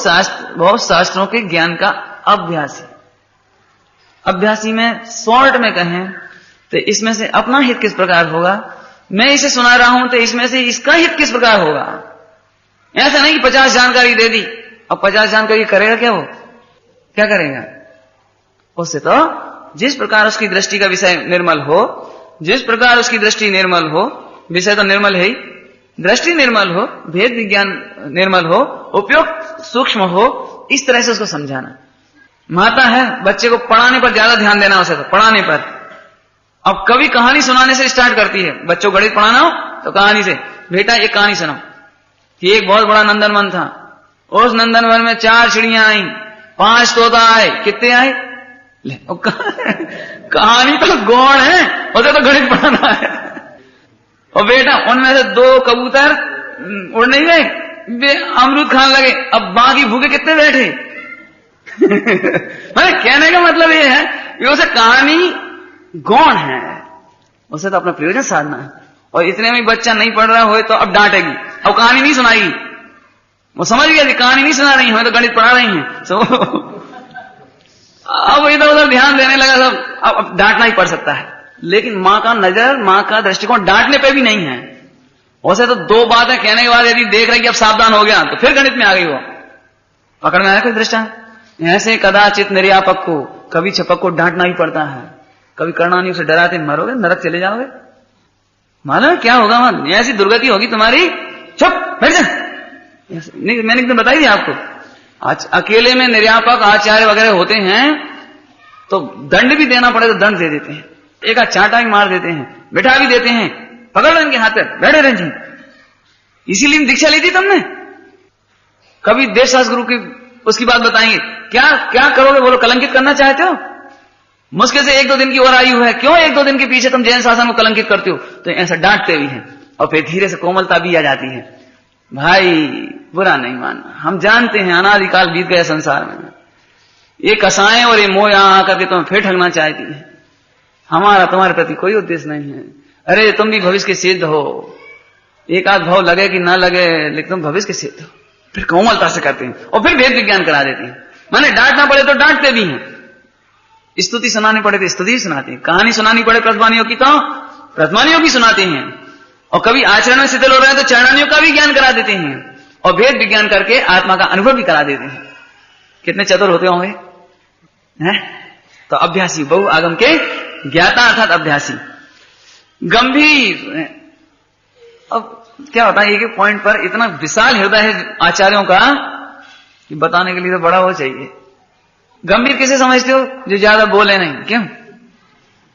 शास्त्रों के ज्ञान का अभ्यासी। अभ्यासी में शॉर्ट में कहें तो इसमें से अपना हित किस प्रकार होगा, मैं इसे सुना रहा हूं तो इसमें से इसका हित किस प्रकार होगा। ऐसा नहीं कि 50 जानकारी दे दी और 50 जानकारी करेगा क्या, वो क्या करेगा उससे? तो जिस प्रकार उसकी दृष्टि का विषय निर्मल हो, जिस प्रकार उसकी दृष्टि निर्मल हो, विषय तो निर्मल है ही, दृष्टि निर्मल हो, भेद विज्ञान निर्मल हो, उपयोग सूक्ष्म हो, इस तरह से उसको समझाना। माता है, बच्चे को पढ़ाने पर ज्यादा ध्यान देना, उसे तो पढ़ाने पर। अब कभी कहानी सुनाने से स्टार्ट करती है, बच्चों को गणित पढ़ाना हो तो कहानी से, बेटा एक कहानी सुनो कि एक बहुत बड़ा नंदनवन था, उस नंदनवन में 4 चिड़ियां आई, 5 तोता आए, कितने आए? कहानी तो गौण है, उसे तो गणित पढ़ाना है। और बेटा उनमें से 2 कबूतर उड़ नहीं गए, वे अमरूद खाने लगे, अब बाकी भूखे कितने बैठे? कहने का मतलब ये है कि उसे कहानी गौण है, उसे तो अपना प्रयोजन साधना है। और इतने में बच्चा नहीं पढ़ रहा हो तो अब डांटेगी, अब कहानी नहीं सुनाएगी, वो समझ गया कि कहानी नहीं सुना रही है, तो गणित पढ़ा रही है। अब इधर उधर ध्यान देने लगा सब, अब डांटना ही पड़ सकता है। लेकिन मां का नजर, मां का दृष्टिकोण डांटने पे भी नहीं है। वैसे तो 2 बातें कहने के बाद यदि देख रहे कि अब सावधान हो गया तो फिर गणित में आ गई, वो पकड़ में आया कोई दृष्टांत। ऐसे कदाचित निर्यापक को, कभी छपक को डांटना ही पड़ता है, कभी करना नहीं, उसे डराते मरोगे, नरक चले जाओगे। मालूम क्या होगा वहां, ऐसी दुर्गति होगी तुम्हारी, चुप बैठ जा। मैंने एकदम बताई थी आपको, आज अकेले में निर्यापक आचार्य वगैरह होते हैं तो दंड भी देना पड़े तो दंड दे देते हैं, एक आध चांटा भी मार देते हैं, बिठा भी देते हैं, पकड़ लो इनके हाथ पे, बैठे रहे जी। इसीलिए दीक्षा ली थी तुमने। कभी देवशास्त्र गुरु की उसकी बात बताएंगे, क्या क्या करोगे बोलो, कलंकित करना चाहते हो? मुश्किल से 1-2 दिन की और आयु है, क्यों 1-2 दिन के पीछे तुम जैन शासन को कलंकित करते हो? तो ऐसा डांटते भी हैं और फिर धीरे से कोमलता भी आ जाती है। भाई बुरा नहीं मानना, हम जानते हैं अनादिकाल बीत गया संसार में, ये कसाएं और ये मोह यहां आकर के तुम्हें फिर ठगना चाहती है। हमारा तुम्हारे प्रति कोई उद्देश्य नहीं है। अरे तुम भी भविष्य के सिद्ध हो, एक आध भाव लगे कि ना लगे, लेकिन तुम भविष्य के सिद्ध हो। फिर कोमलता से करते हैं और फिर भेद विज्ञान करा देते हैं। माने डांटना पड़े तो डांटते भी हैं, स्तुति सुनानी पड़े तो स्तुति सुनाते हैं, कहानी सुनानी पड़े प्रतिमानियों की तो प्रतिमानियों की सुनाते हैं, और कभी आचरण में शिथिल हो रहे हैं तो चरणानियों का भी ज्ञान करा देते हैं। और भेद विज्ञान करके आत्मा का अनुभव भी करा देते हैं। कितने चतुर होते होंगे, हैं? तो अभ्यासी, बहु आगम के ज्ञाता अर्थात अभ्यासी। गंभीर, अब क्या होता है, एक एक पॉइंट पर इतना विशाल हृदय है आचार्यों का कि बताने के लिए तो बड़ा हो चाहिए। गंभीर किसे समझते हो? जो ज्यादा बोले नहीं। क्यों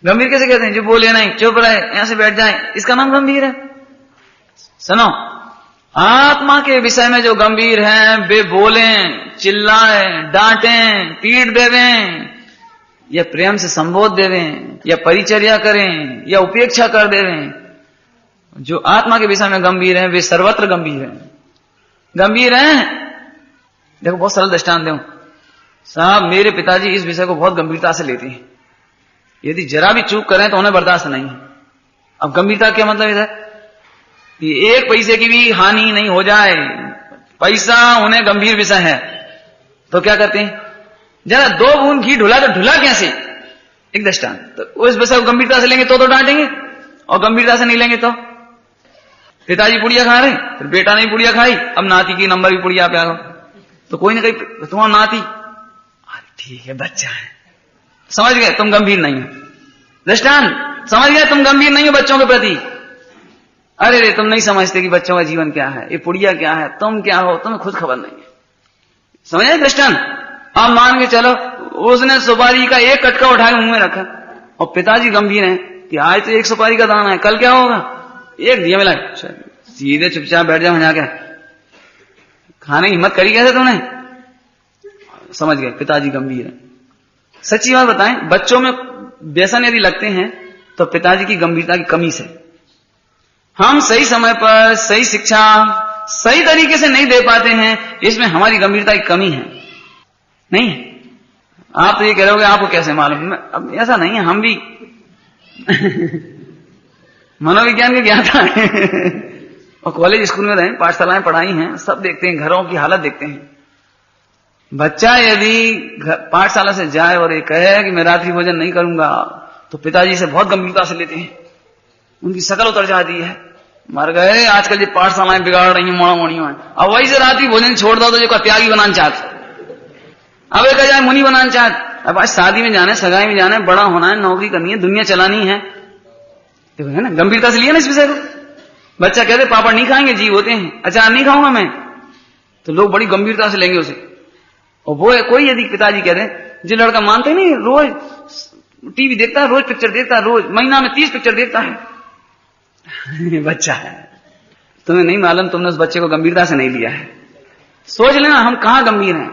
गंभीर कैसे कहते हैं? जो बोले नहीं, चुप रहे, यहां से बैठ जाए, इसका नाम गंभीर है। सुनो, आत्मा के विषय में जो गंभीर है वे बोले, चिल्लाए, डांटें, पीट देवें, या प्रेम से संबोध देवें, या परिचर्या करें, या उपेक्षा कर देवें। जो आत्मा के विषय में गंभीर है वे सर्वत्र गंभीर है। गंभीर है, देखो बहुत सरल दृष्टांत दूं साहब, मेरे पिताजी इस विषय को बहुत गंभीरता से लेते हैं। यदि जरा भी चूक करें तो उन्हें बर्दाश्त नहीं है। अब गंभीरता क्या मतलब इधर कि एक पैसे की भी हानि नहीं हो जाए, पैसा उन्हें गंभीर विषय है, तो क्या करते हैं? जरा 2 बूंद घी ढुला तो ढुला कैसे, एक दृष्टांत। तो उस विषय को गंभीरता से लेंगे तो डांटेंगे, और गंभीरता से नहीं लेंगे तो पिताजी पुड़िया खा रहे, फिर बेटा ने पुड़िया खाई, अब नाती की नंबर भी पुड़िया पे आ गो, तो कोई ना कहीं तुम्हारा नाती, अरे ठीक है बच्चा है, समझ गए तुम गंभीर नहीं हो। दृष्टांत समझ गए, तुम गंभीर नहीं हो बच्चों के प्रति। अरे रे तुम नहीं समझते कि बच्चों का जीवन क्या है, ये पुड़िया क्या है, तुम क्या हो, तुम्हें खुद खबर नहीं है। समझे दृष्टांत? आप मान के चलो उसने सुपारी का एक कटका उठा के मुंह में रखा, और पिताजी गंभीर हैं कि आज तो 1 सुपारी का दाना है, कल क्या होगा, एक दिया मिला, सीधे चुपचाप बैठ जाओ जाके, खाने की हिम्मत करी कैसे तुमने? समझ गए, पिताजी गंभीर है। सच्ची बात बताएं, बच्चों में व्यसन यदि लगते हैं तो पिताजी की गंभीरता की कमी से। हम सही समय पर सही शिक्षा सही तरीके से नहीं दे पाते हैं, इसमें हमारी गंभीरता की कमी है। नहीं है? आप तो ये कह रहे होगे आपको कैसे मालूम? अब ऐसा नहीं है, हम भी मनोविज्ञान के ज्ञाता है और कॉलेज स्कूल में रहे, पाठशालाएं पढ़ाई हैं, सब देखते हैं, घरों की हालत देखते हैं। बच्चा यदि पाठशाला से जाए और ये कहे कि मैं रात्रि भोजन नहीं करूंगा, तो पिताजी से बहुत गंभीरता से लेते हैं, उनकी शकल उतर जाती है, मर गए आजकल ये पाठशालाएं बिगाड़ रही हैं, मोड़ा मोड़ियों में। अब वही से रात्रि भोजन छोड़ दो तो जो त्यागी बनाना चाहते, अब एक जाए मुनि बनाना चाहते। अब आज शादी में जाना है, सगाई में जाना है, बड़ा होना है, नौकरी करनी है, दुनिया चलानी है, देखो है ना, गंभीरता से लिया ना इस विषय को। बच्चा कहते पापा नहीं खाएंगे, जीव होते हैं, अचार नहीं खाऊंगा मैं, तो लोग बड़ी गंभीरता से लेंगे उसे। और वो कोई यदि पिताजी कह रहे, जो लड़का मानते नहीं, रोज टीवी देखता है, रोज पिक्चर देखता है, रोज महीना में 30 पिक्चर देखता है बच्चा है, तुम्हें नहीं मालूम, तुमने उस बच्चे को गंभीरता से नहीं लिया है। सोच लेना हम कहां गंभीर हैं।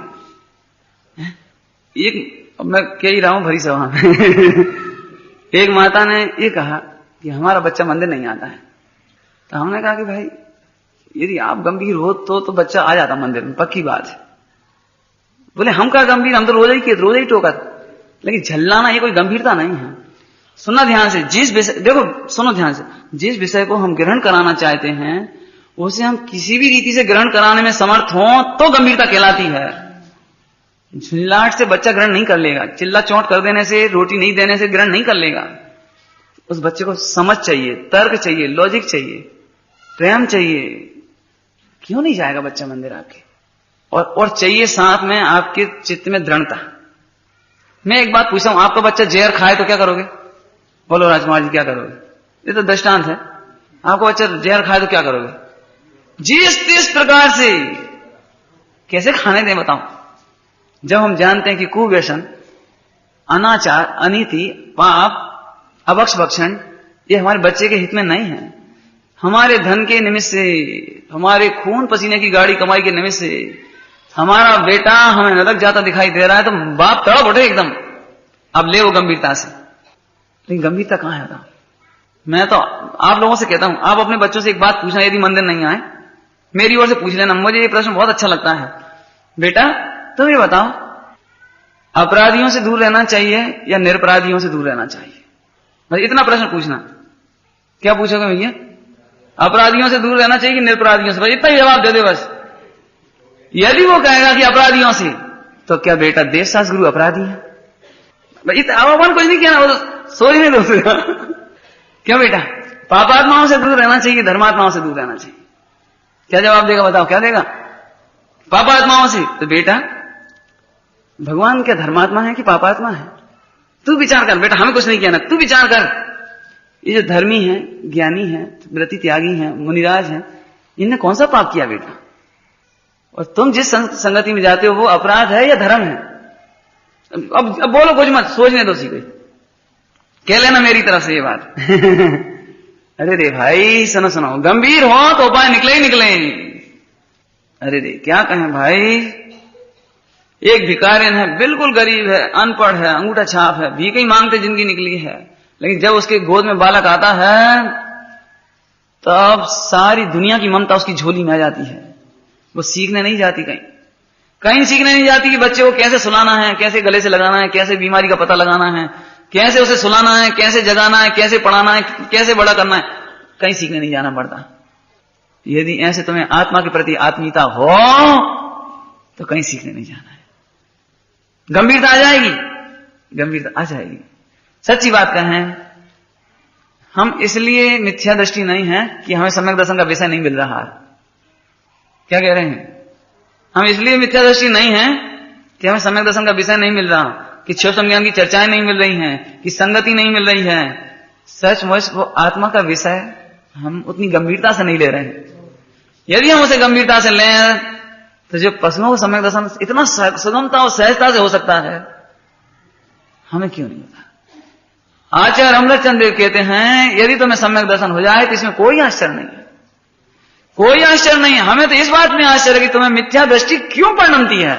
एक मैं कह ही रहा हूं भरी सभा में एक माता ने ये कहा कि हमारा बच्चा मंदिर नहीं आता है, तो हमने कहा कि भाई यदि आप गंभीर हो तो बच्चा आ जाता मंदिर में, पक्की बात है। बोले हम क्या गंभीर, हम तो रोज ही टोका, लेकिन झल्लाना ये कोई गंभीरता नहीं है। सुनना ध्यान से, जिस विषय, देखो सुनो ध्यान से, जिस विषय को हम ग्रहण कराना चाहते हैं उसे हम किसी भी रीति से ग्रहण कराने में समर्थ हों तो गंभीरता कहलाती है। झिल्लाहट से बच्चा ग्रहण नहीं कर लेगा, चिल्ला चोट कर देने से, रोटी नहीं देने से ग्रहण नहीं कर लेगा। उस बच्चे को समझ चाहिए, तर्क चाहिए, लॉजिक चाहिए, प्रेम चाहिए। क्यों नहीं जाएगा बच्चा मंदिर आपके? और चाहिए साथ में आपके चित्त में दृढ़ता। मैं एक बात पूछता हूं, आपका बच्चा जहर खाए तो क्या करोगे? बोलो राजकुमार जी क्या करोगे? ये तो दृष्टांत है। आपका बच्चा जहर खाए तो क्या करोगे? जिस प्रकार से कैसे खाने दें बताओ। जब हम जानते हैं कि कुव्यसन, अनाचार, अनीति, पाप, अभक्ष भक्षण ये हमारे बच्चे के हित में नहीं है, हमारे धन के निमित्त से, हमारे खून पसीने की गाड़ी कमाई के निमित्त से हमारा बेटा हमें नरक जाता दिखाई दे रहा है, तो बाप तड़प उठे एकदम, अब ले वो गंभीरता से। लेकिन गंभीरता कहां है बताओ? मैं तो आप लोगों से कहता हूं, आप अपने बच्चों से एक बात पूछना, यदि मंदिर नहीं आए मेरी ओर से पूछ लेना। मुझे ये प्रश्न बहुत अच्छा लगता है, बेटा तुम ये बताओ, अपराधियों से दूर रहना चाहिए या निरपराधियों से दूर रहना चाहिए? बस इतना प्रश्न पूछना। क्या पूछोगे भैया? अपराधियों से दूर रहना चाहिए कि निरपराधियों से? बस इतना ही जवाब दे दे बस। यदि वो कहेगा कि अपराधियों से, तो क्या बेटा देशशास्त्र गुरु अपराधी है? अपन कुछ नहीं किया, वो तो सोच नहीं दूसरा क्यों बेटा? पापात्माओं से दूर रहना चाहिए, धर्मात्माओं से दूर रहना चाहिए? क्या जवाब देगा बताओ, क्या देगा? पापात्माओं से। तो बेटा भगवान क्या धर्मात्मा है कि पापात्मा है? तू विचार कर बेटा, हमें कुछ नहीं कहना, तू विचार कर। ये जो धर्मी है, ज्ञानी है, व्रति त्यागी है, मुनिराज है, इनने कौन सा पाप किया बेटा? और तुम जिस संगति में जाते हो वो अपराध है या धर्म है? अब बोलो कुछ मत, सोचने दो सी कोई, कह लेना मेरी तरफ से ये बात। अरे रे भाई सुनो सुनो, गंभीर हो तो उपाय निकले ही निकले। अरे रे क्या कहें भाई, एक भिखारिन है, बिल्कुल गरीब है, अनपढ़ है, अंगूठा छाप है, भीख ही मांगते जिंदगी निकली है, लेकिन जब उसके गोद में बालक आता है तब सारी दुनिया की ममता उसकी झोली में आ जाती है। वो सीखने नहीं जाती, कहीं सीखने नहीं जाती कि बच्चे को कैसे सुलाना है, कैसे गले से लगाना है, कैसे बीमारी का पता लगाना है, कैसे उसे सुलाना है, कैसे जगाना है, कैसे पढ़ाना है, कैसे बड़ा करना है, कहीं सीखने नहीं जाना पड़ता। यदि ऐसे तुम्हें आत्मा के प्रति आत्मीयता हो तो कहीं सीखने नहीं जाना है। गंभीरता आ जाएगी, गंभीरता आ जाएगी। सच्ची बात कहें, हम इसलिए मिथ्या दृष्टि नहीं है कि हमें सम्यक दर्शन का विषय नहीं मिल रहा है। क्या कह रहे हैं? हम इसलिए मिथ्या दृष्टि नहीं है कि हमें सम्यक दर्शन का विषय नहीं मिल रहा, कि शिव ज्ञान की चर्चाएं नहीं मिल रही हैं, कि संगति नहीं मिल रही है। सचमुच वो आत्मा का विषय हम उतनी गंभीरता से नहीं ले रहे हैं। यदि हम उसे गंभीरता से लें तो जो पशुओं को सम्यक दर्शन इतना सुगमता और सहजता से हो सकता है, हमें क्यों नहीं होता? आचार्य अमृतचंद देव कहते हैं यदि तुम्हें सम्यक दर्शन हो जाए तो इसमें कोई आश्चर्य नहीं है, कोई आश्चर्य नहीं है। हमें तो इस बात में आश्चर्य है कि तुम्हें मिथ्या दृष्टि क्यों परिणमती है?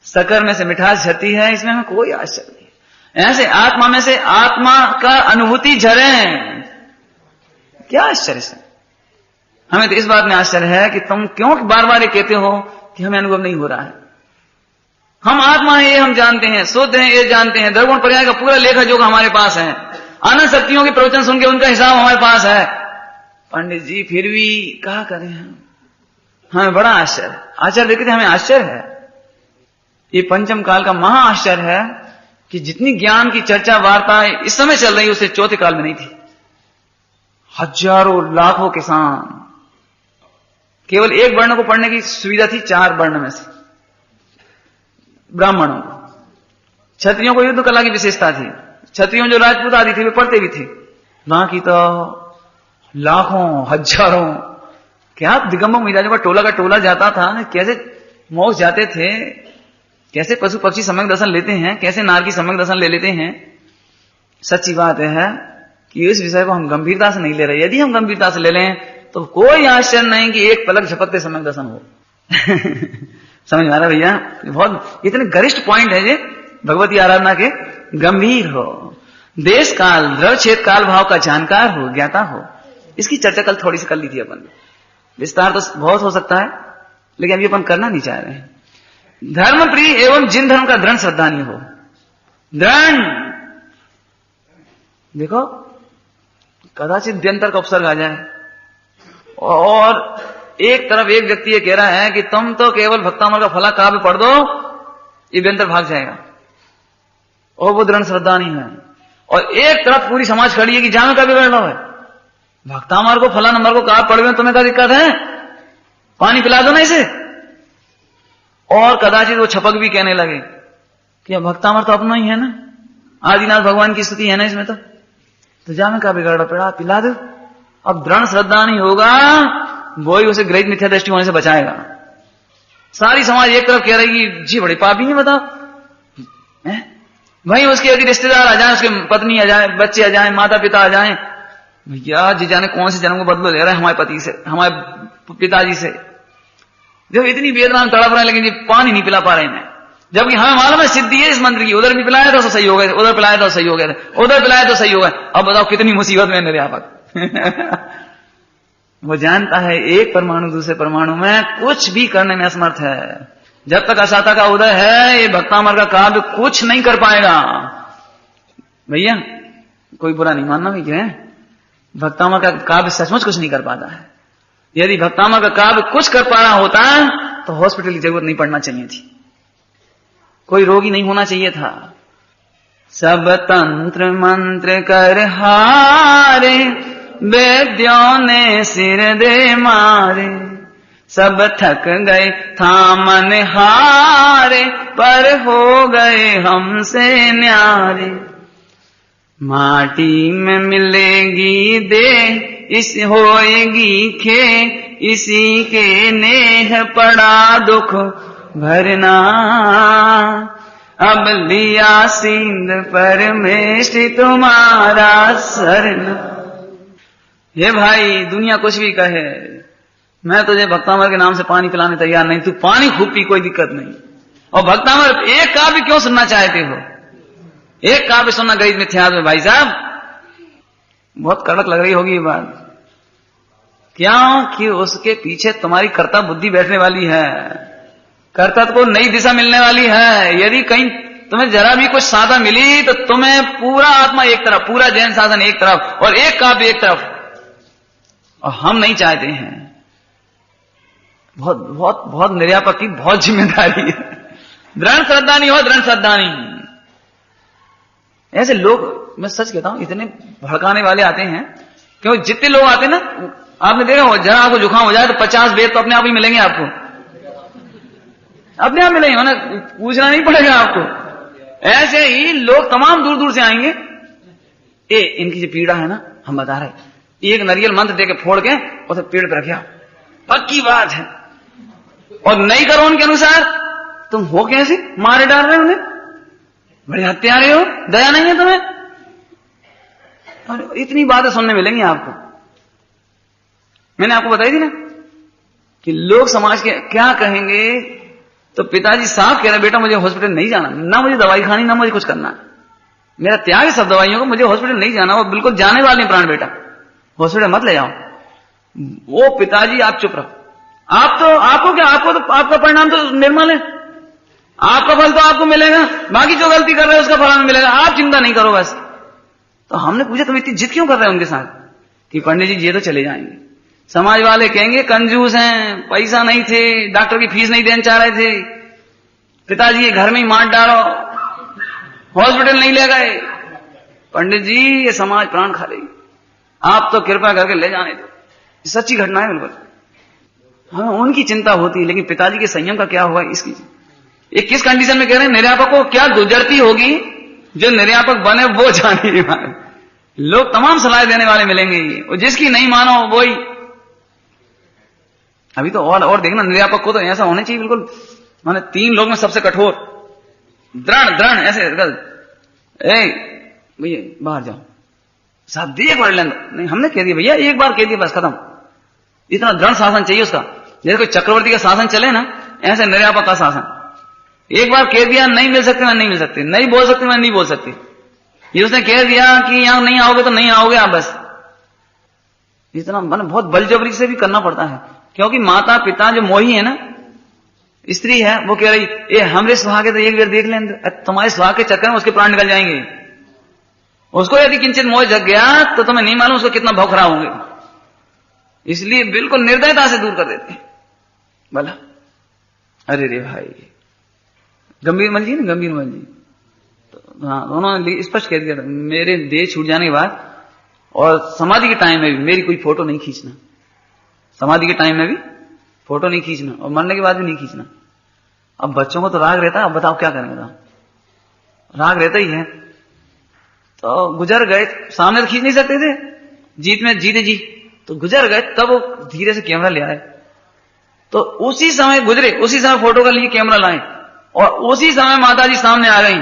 शक्कर में से मिठास झरती है, इसमें हमें कोई आश्चर्य नहीं। ऐसे आत्मा में से आत्मा का अनुभूति झरे, क्या आश्चर्य से? हमें तो इस बात में आश्चर्य है कि तुम क्यों बार बार ये कहते हो कि हमें अनुभव नहीं हो रहा है। हम आत्मा है ये हम जानते हैं, शुद्ध है ये जानते हैं, द्रगुण पर्याय का पूरा लेखा जोखा हमारे पास है, आनंद शक्तियों के प्रवचन सुन के उनका हिसाब हमारे पास है। पंडित जी फिर भी क्या करें हम? हमें बड़ा आश्चर्य, आश्चर्य देखते हमें आश्चर्य है। ये पंचम काल का महा आश्चर्य है कि जितनी ज्ञान की चर्चा वार्ता इस समय चल रही उससे चौथे काल में नहीं थी। हजारों लाखों किसान, केवल एक वर्ण को पढ़ने की सुविधा थी 4 वर्ण में से, ब्राह्मणों को। क्षत्रियों को युद्ध कला की विशेषता थी, क्षत्रियों जो राजपूत आदि थे वे पढ़ते भी थे। बाकी तो लाखों हजारों, क्या दिगंबर मिजाजों का टोला जाता था, कैसे मोक्ष जाते थे, कैसे पशु पक्षी सम्यक दर्शन लेते हैं, कैसे नार की सम्यक दर्शन ले लेते हैं। सच्ची बात है कि इस विषय को हम गंभीरता से नहीं ले रहे। यदि हम गंभीरता से ले लें तो कोई आश्चर्य नहीं कि एक पलक झपकते सम्यक दर्शन हो। समझ में आ रहा भैया? बहुत इतने गरिष्ठ पॉइंट है ये भगवती आराधना के। गंभीर हो, देश काल द्रव क्षेत्र काल भाव का जानकार हो, ज्ञाता हो। इसकी चर्चा कल थोड़ी सी कर ली थी अपन, विस्तार तो बहुत हो सकता है लेकिन अभी अपन करना नहीं चाह रहे हैं। धर्म प्रिय एवं जिन धर्म का दृढ़ श्रद्धानी हो, दृढ़, देखो कदाचित व्यंतर का उपसर्ग आ जाए और एक तरफ एक व्यक्ति ये कह रहा है कि तुम तो केवल भक्तामर का फला काव्य पढ़ दो, ये व्यंतर भाग जाएगा, और वो दृढ़ श्रद्धा नहीं है। और एक तरफ पूरी समाज खड़ी है कि जामे का बिगड़ लो है, भक्तामर को फला नंबर को काव्य पढ़, तुम्हें क्या दिक्कत है, पानी पिला दो ना इसे। और कदाचित वो छपक भी कहने लगे कि भक्तामर तो अपना ही है ना, आदिनाथ भगवान की स्तुति है ना इसमें, तो जामे का बिगड़ पड़ा, पिला दो। अब दृढ़ श्रद्धा नहीं होगा, वो ही उसे ग्रहित मिथ्या दृष्टि होने से बचाएगा। सारी समाज एक तरफ कह रही कि जी बड़े पापी नहीं, बताओ, वहीं उसके यदि रिश्तेदार आ जाए, उसके पत्नी आ जाए, बच्चे आ जाए, माता पिता आ जाए, भैया जी जाने कौन से जन्म को बदलो ले रहे हैं हमारे पति से, हमारे पिताजी से, जब इतनी वेदना में तड़प रहे हैं लेकिन ये पानी नहीं पिला पा रहे हैं, जबकि हमें मालूम है सिद्धि है इस मंत्र की, उधर भी पिलाया तो सही हो गए, उधर पिलाया तो सही हो गए, उधर पिलाया तो सही हो गए। अब बताओ कितनी मुसीबत में निर्यापक। वो जानता है एक परमाणु दूसरे परमाणु में कुछ भी करने में असमर्थ है। जब तक असाता का उदय है ये भक्तामर का काव्य कुछ नहीं कर पाएगा। भैया कोई बुरा नहीं मानना भी है, भक्तामर का काव्य सचमुच कुछ नहीं कर पाता है। यदि भक्तामर का काव्य कुछ कर पा रहा होता तो हॉस्पिटल की जरूरत नहीं पड़ना चाहिए थी, कोई रोगी नहीं होना चाहिए था। सब तंत्र मंत्र कर हारे, वेद्यों ने सिर दे मारे, सब थक गए थामन हारे, पर हो गए हमसे न्यारे। माटी में मिलेगी देह, इस होएगी खे, इसी के नेह पड़ा दुख भरना। अब लिया सींद परमेष्टि तुम्हारा सरना। ये भाई दुनिया कुछ भी कहे, मैं तुझे भक्तामर के नाम से पानी पिलाने तैयार नहीं, तू पानी खूब पी, कोई दिक्कत नहीं। और भक्तामर एक काव्य क्यों सुनना चाहते हो? एक काव्य सुनना गणित मिथ्यात्व में भाई साहब बहुत कड़क लग रही होगी ये बात, क्यों कि उसके पीछे तुम्हारी कर्ता बुद्धि बैठने वाली है, कर्तव्य को नई दिशा मिलने वाली है। यदि कहीं तुम्हें जरा भी कुछ साधा मिली तो तुम्हें पूरा आत्मा एक तरफ, पूरा जैन शासन एक तरफ और एक काव्य एक तरफ, और हम नहीं चाहते हैं। बहुत बहुत बहुत निर्यापक की बहुत जिम्मेदारी है। दृढ़ श्रद्धा नहीं हो, दृढ़ श्रद्धा नहीं। ऐसे लोग मैं सच कहता हूं इतने भड़काने वाले आते हैं, क्योंकि जितने लोग आते हैं ना, आपने देखा हो जरा आपको जुकाम हो जाए तो 50 वेद तो अपने आप ही मिलेंगे आपको, अपने आप मिलेंगे, ना पूछना नहीं पड़ेगा आपको। ऐसे ही लोग तमाम दूर दूर से आएंगे। इनकी जो पीड़ा है ना, हम बता रहे, एक नारियल मंत्र देके फोड़ के उसे पेड़ पर रखा, पक्की बात है। और नहीं करो उनके अनुसार, तुम हो कैसे, मारे डाल रहे हो उन्हें, बड़े हत्यारे हो, दया नहीं है तुम्हें। और इतनी बातें सुनने मिलेंगी आपको। मैंने आपको बताई थी ना कि लोग समाज के क्या कहेंगे, तो पिताजी साफ कह रहे, बेटा मुझे हॉस्पिटल नहीं जाना, ना मुझे दवाई खानी, ना मुझे कुछ करना, मेरा त्याग है सब दवाइयों को, मुझे हॉस्पिटल नहीं जाना। वो बिल्कुल जाने वाले प्राण बेटा, हॉस्पिटल मत ले जाओ। वो पिताजी आप चुप रहो, आप तो आपको क्या, आपको तो आपका परिणाम तो निर्मल है, आपका फल तो आपको मिलेगा, बाकी जो गलती कर रहे हैं उसका फल हमें मिलेगा, आप चिंता नहीं करो बस। तो हमने पूछा तुम इतनी जिद क्यों कर रहे हो उनके साथ, कि पंडित जी ये तो चले जाएंगे। समाज वाले कहेंगे कंजूस हैं, पैसा नहीं थे, डॉक्टर की फीस नहीं देना चाह रहे थे, पिताजी घर में ही मार डालो, हॉस्पिटल नहीं ले गए। पंडित जी ये समाज प्राण खा लेगी, आप तो कृपा करके ले जाने दो। सच्ची घटना है बिल्कुल। हमें उनकी चिंता होती है, लेकिन पिताजी के संयम का क्या हुआ इसकी। ये किस कंडीशन में कह रहे हैं, निर्यापक को क्या गुजरती होगी, जो निर्यापक बने वो जाने वाले। लोग तमाम सलाह देने वाले मिलेंगे, और जिसकी नहीं मानो वही। अभी तो और देखना, निर्यापक को तो ऐसा होना चाहिए बिल्कुल, माने 3 लोग में सबसे कठोर, दृढ़ ऐसे, भैया बाहर जाओ साहब, देख पढ़ लें। नहीं हमने कह दिया भैया, एक बार कह दिया बस खत्म। इतना दृढ़ शासन चाहिए उसका, जैसे कोई चक्रवर्ती का शासन चले ना, ऐसे निर्यापक का शासन। एक बार कह दिया नहीं मिल सकते मैं नहीं मिल सकती, नहीं बोल सकती मैं नहीं बोल सकती। ये उसने कह दिया कि यहां नहीं आओगे तो नहीं आओगे आप बस। इतना मैंने बहुत बलजबरी से भी करना पड़ता है, क्योंकि माता पिता जो मोही है ना, स्त्री है, वो कह रही ए हमरे सुहाग है तो एक बार देख लें, तुम्हारे सुहाग के चक्कर में उसके प्राण निकल जाएंगे। उसको यदि किंचित मोह जग गया तो तुम्हें नहीं मालूम उसको कितना भौखरा होंगे। इसलिए बिल्कुल निर्दयता से दूर कर देते बोला। अरे रे भाई, गंभीर मल जी ना, गंभीर मल जी, तो हाँ उन्होंने स्पष्ट कह दिया था, मेरे देह छूट जाने के बाद और समाधि के टाइम में भी मेरी कोई फोटो नहीं खींचना, समाधि के टाइम में भी फोटो नहीं खींचना और मरने के बाद भी नहीं खींचना। अब बच्चों को तो राग रहता है, अब बताओ क्या करेंगे, राग रहता ही है। तो गुजर गए, सामने तो खींच नहीं सकते थे, जीत में जीते जी, तो गुजर गए, तब वो धीरे से कैमरा ले आए। तो उसी समय गुजरे, उसी समय फोटो का लिए कैमरा लाए, और उसी समय माता जी सामने आ गई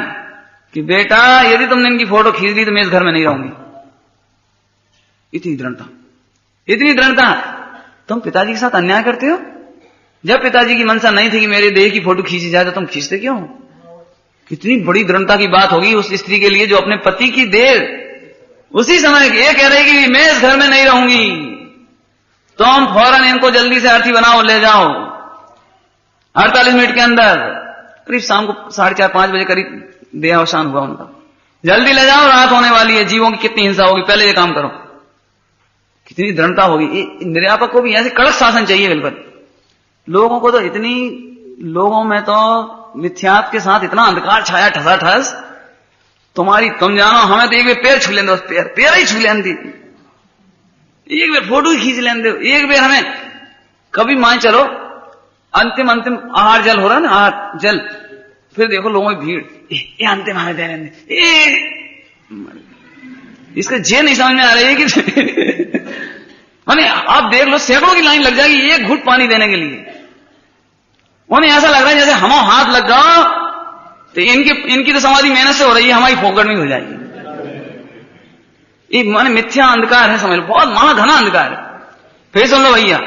कि बेटा यदि तुमने इनकी फोटो खींच ली तो मैं इस घर में नहीं रहूंगी। इतनी दृढ़ता, इतनी दृढ़ता। तुम पिताजी के साथ अन्याय करते हो। जब पिताजी की मंशा नहीं थी कि मेरे देह की फोटो खींची जाए तो तुम खींचते क्यों? कितनी बड़ी दृढ़ता की बात होगी उस स्त्री के लिए जो अपने पति की देह उसी समय ये कह रही कि मैं इस घर में नहीं रहूंगी, तुम फौरन इनको जल्दी से अर्थी बनाओ, ले जाओ 48 मिनट के अंदर। करीब शाम को 4:30-5 बजे करीब देहावसान हुआ उनका। जल्दी ले जाओ, रात होने वाली है, जीवों की कितनी हिंसा होगी, पहले ये काम करो। कितनी दृढ़ता होगी। निर्यापक को भी ऐसे कड़क शासन चाहिए बिल्कुल। लोगों को तो इतनी, लोगों में तो मिथ्यात्व के साथ इतना अंधकार छाया ठसाठस, तुम्हारी तुम जानो, हमें तो एक बार पैर छू लेंगे, पैर ही छू लेंगे, एक बार फोटो ही खींच लेंगे, एक बार हमें कभी मान चलो अंतिम आहार जल हो रहा है ना, आहार जल, फिर देखो लोगों की भीड़, ये अंतिम आहार दे रहे, इसका जे नहीं समझ में आ रही है कि माने आप देख लो सैकड़ों की लाइन लग जाएगी एक घुट पानी देने के लिए। उन्हें ऐसा लग रहा है जैसे हम हाथ लग गया तो इनकी तो समाधि मेहनत से हो रही है, हमारी फोकट में हो जाएगी। ये माने मिथ्या अंधकार है, समझ लो, बहुत महाघना अंधकार है। फिर सुन लो भैया,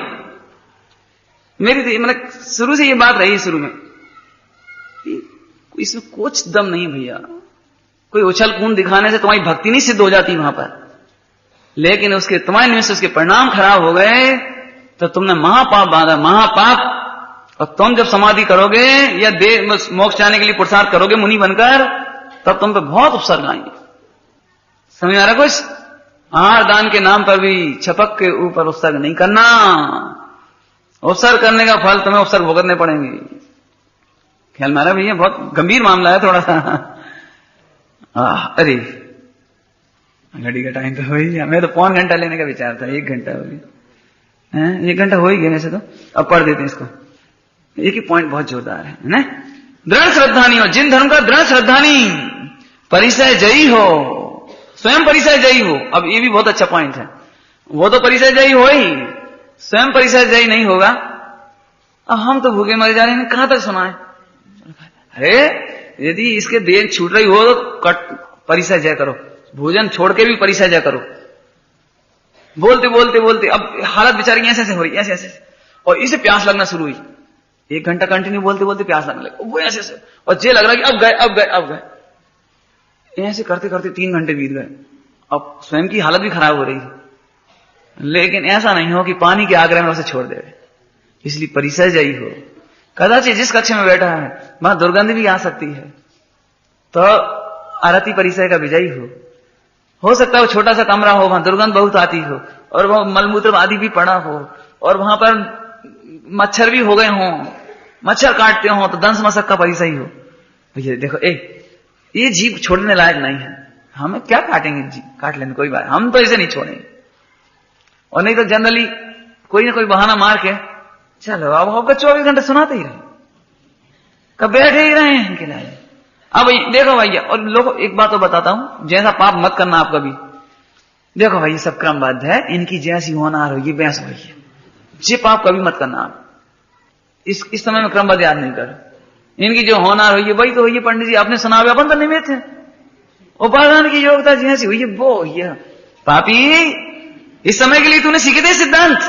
मेरी मतलब शुरू से ये बात रही, शुरू में इसमें कुछ दम नहीं भैया। कोई उछल कूद दिखाने से तुम्हारी भक्ति नहीं सिद्ध हो जाती वहां पर, लेकिन उसके तुम्हारे निमित्त उसके परिणाम खराब हो गए तो तुमने महापाप बांधा, महापाप। और तुम जब समाधि करोगे या मोक्ष जाने के लिए पुरुषार्थ करोगे मुनि बनकर, तब तुम पे बहुत उपसर्ग आएंगे। समझ आ रहा कुछ? आहार दान के नाम पर भी छपक के ऊपर उपसर्ग नहीं करना। उपसर्ग करने का फल तुम्हें उपसर्ग भुगतने पड़ेंगे। ख्याल में आ रहा भैया? बहुत गंभीर मामला है थोड़ा सा। अरे घड़ी का टाइम तो हो ही गया, मैं तो 1.5 घंटा लेने का विचार था, 1 घंटा हो गया। 1 घंटा हो ही गया वैसे तो, अब पढ़ देते हैं इसको। एक ही पॉइंट बहुत जोरदार है ना। दृढ़ श्रद्धानी हो, जिन धर्म का दृढ़ श्रद्धानी, परिसय जयी हो, स्वयं परिसय जयी हो। अब ये भी बहुत अच्छा पॉइंट है, वो तो परिसय जयी हो ही, स्वयं परिसय जयी नहीं होगा। अब हम तो भूखे मर जा रहे हैं, कहां तक सुना है? अरे यदि इसके देर छूट रही हो तो परिसय जय करो, भोजन छोड़ के भी परिसय जय करो। बोलते बोलते बोलते अब हालत बेचारी ऐसे ऐसे हो रही, ऐसे ऐसे, और इसे प्यास लगना शुरू हुई। 1 घंटा कंटिन्यू बोलते बोलते प्यास लगने लगी, वो ऐसे ऐसे, और जे लग रहा कि अब गए अब गए अब गए। ऐसे करते करते 3 घंटे बीत गए। अब स्वयं की हालत भी खराब हो रही है, लेकिन ऐसा नहीं हो कि पानी के आग्रह में उसे छोड़ दे। इसलिए परिसय जयी हो। कदाचित जिस कक्ष में बैठा है वहां दुर्गंध भी आ सकती है, तो आरती परिसय का विजयी हो सकता है वो छोटा सा कमरा हो, वहां दुर्गंध बहुत आती हो, और वह मलमूत्र आदि भी पड़ा हो, और वहां पर मच्छर भी हो गए हों, मच्छर काटते हो, तो दंश मशक का परिसय हो। भैया देखो, ये जीभ छोड़ने लायक नहीं है, हमें क्या काटेंगे, जीभ काट लेंगे कोई बात, हम तो इसे नहीं छोड़ेंगे। और नहीं तो जनरली कोई ना कोई बहाना मार के चलो अब होगा 24 घंटे सुनाते ही रहे, कब बैठे ही रहे हैं इनके लिए। अब देखो भैया, और लोगों एक बात तो बताता हूं, जैसा पाप मत करना आप कभी। देखो भाई, सब क्रमबद्ध है, इनकी जैसी होना होगी वैस वही है, ये पाप कभी मत करना आप। इस समय में क्रमबद्ध याद नहीं करो, इनकी जो होना हुई है वही तो हुई है। पंडित जी आपने सुना, अपन तो निमित्त है, उपादान की योग्यता जैसी हुई है वो हुई है। पापी, इस समय के लिए तूने सीखे थे सिद्धांत,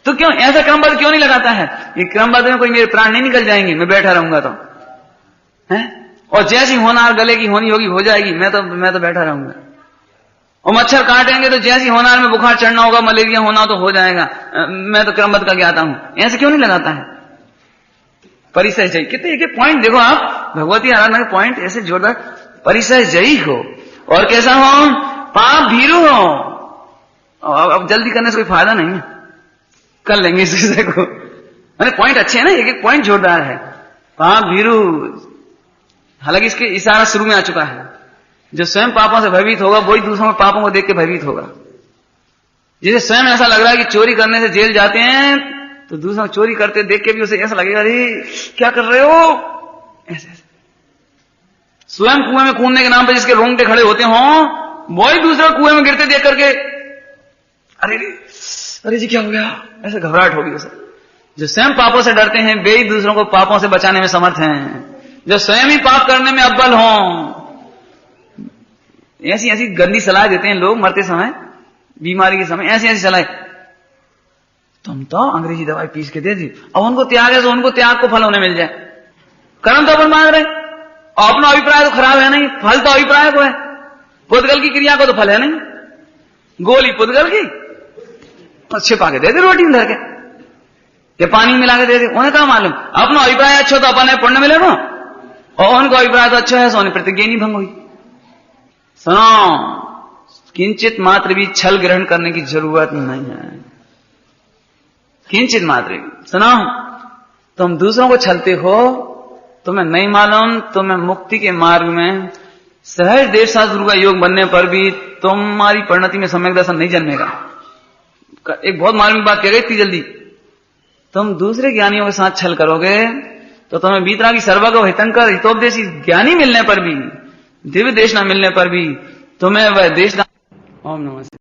तो क्यों ऐसा क्रमबद्ध क्यों नहीं लगाता है? ये क्रमबद्ध में कोई मेरे प्राण नहीं निकल जाएंगे, मैं बैठा रहूंगा तो है, और जैसी होनार गले की होनी होगी हो जाएगी, मैं तो बैठा रहूंगा। और मच्छर काटेंगे तो जैसी होनार में बुखार चढ़ना होगा, मलेरिया होना तो हो जाएगा, मैं तो क्रमबद्ध का ज्ञाता हूं, ऐसे क्यों नहीं लगाता है? परिसय जयी, कितने एक पॉइंट देखो आप, भगवती आराधना के पॉइंट ऐसे जोरदार। परिसय जयी हो, और कैसा हो? पाप भीरू हो। अब जल्दी करने से कोई फायदा नहीं है, कर लेंगे इस विषय को। अरे पॉइंट अच्छे है ना, एक एक पॉइंट जोरदार है। पाप भीरू, हालांकि इसके इशारा शुरू में आ चुका है। जो स्वयं पापों से भयभीत होगा वही दूसरों के पापों को देख के भयभीत होगा। जिसे स्वयं ऐसा लग रहा है कि चोरी करने से जेल जाते हैं, तो दूसरों को चोरी करते देख के भी उसे ऐसा लगेगा, अरे क्या कर रहे हो, ऐसे ऐसे। स्वयं कुएं में कूदने के नाम पर जिसके रोंगटे खड़े होते हों, वही दूसरे कुएं में गिरते देख करके अरे जी क्या हो गया, ऐसे घबराहट होगी उसे। जो स्वयं पापों से डरते हैं वे ही दूसरों को पापों से बचाने में समर्थ हैं। जो स्वयं ही पाप करने में अव्वल हों, ऐसी ऐसी गंदी सलाह देते हैं लोग मरते समय, बीमारी के समय, ऐसी ऐसी सलाह। तुम तो अंग्रेजी दवाई पीस के दे दी, अब उनको त्याग है तो उनको त्याग को फल होने मिल जाए। कर्म तो अपन मांग रहे, और अपना अभिप्राय तो खराब है नहीं, फल तो अभिप्राय को है। पुद्गल की क्रिया को तो फल है नहीं, गोली पुद्गल की छिपा के दे दे रोटी में धर के, या पानी मिला के दे दे, उन्हें क्या मालूम। अपना अभिप्राय अच्छा तो अपन पुण्य मिलेगा, और उनको अभिप्राय तो अच्छा है सोने प्रतिज्ञा नहीं भंग हुई। सुनो, किंचित मात्र भी छल ग्रहण करने की जरूरत नहीं है, किंचित मात्र भी। सुनो, तुम दूसरों को छलते हो, तुम्हें नहीं मालूम, तुम्हें मुक्ति के मार्ग में सहज देवशास्त्र का योग बनने पर भी तुम्हारी परिणति में सम्यक दर्शन नहीं जन्मेगा। एक बहुत मार्मिक बात कह गई इतनी जल्दी। तुम दूसरे ज्ञानियों के साथ छल करोगे तो तुम्हें बीतरा की सर्वगो हितंकर हितोपदेशी ज्ञानी मिलने पर भी, दिव्य देश न मिलने पर भी तुम्हें वह देश। ओम नमः।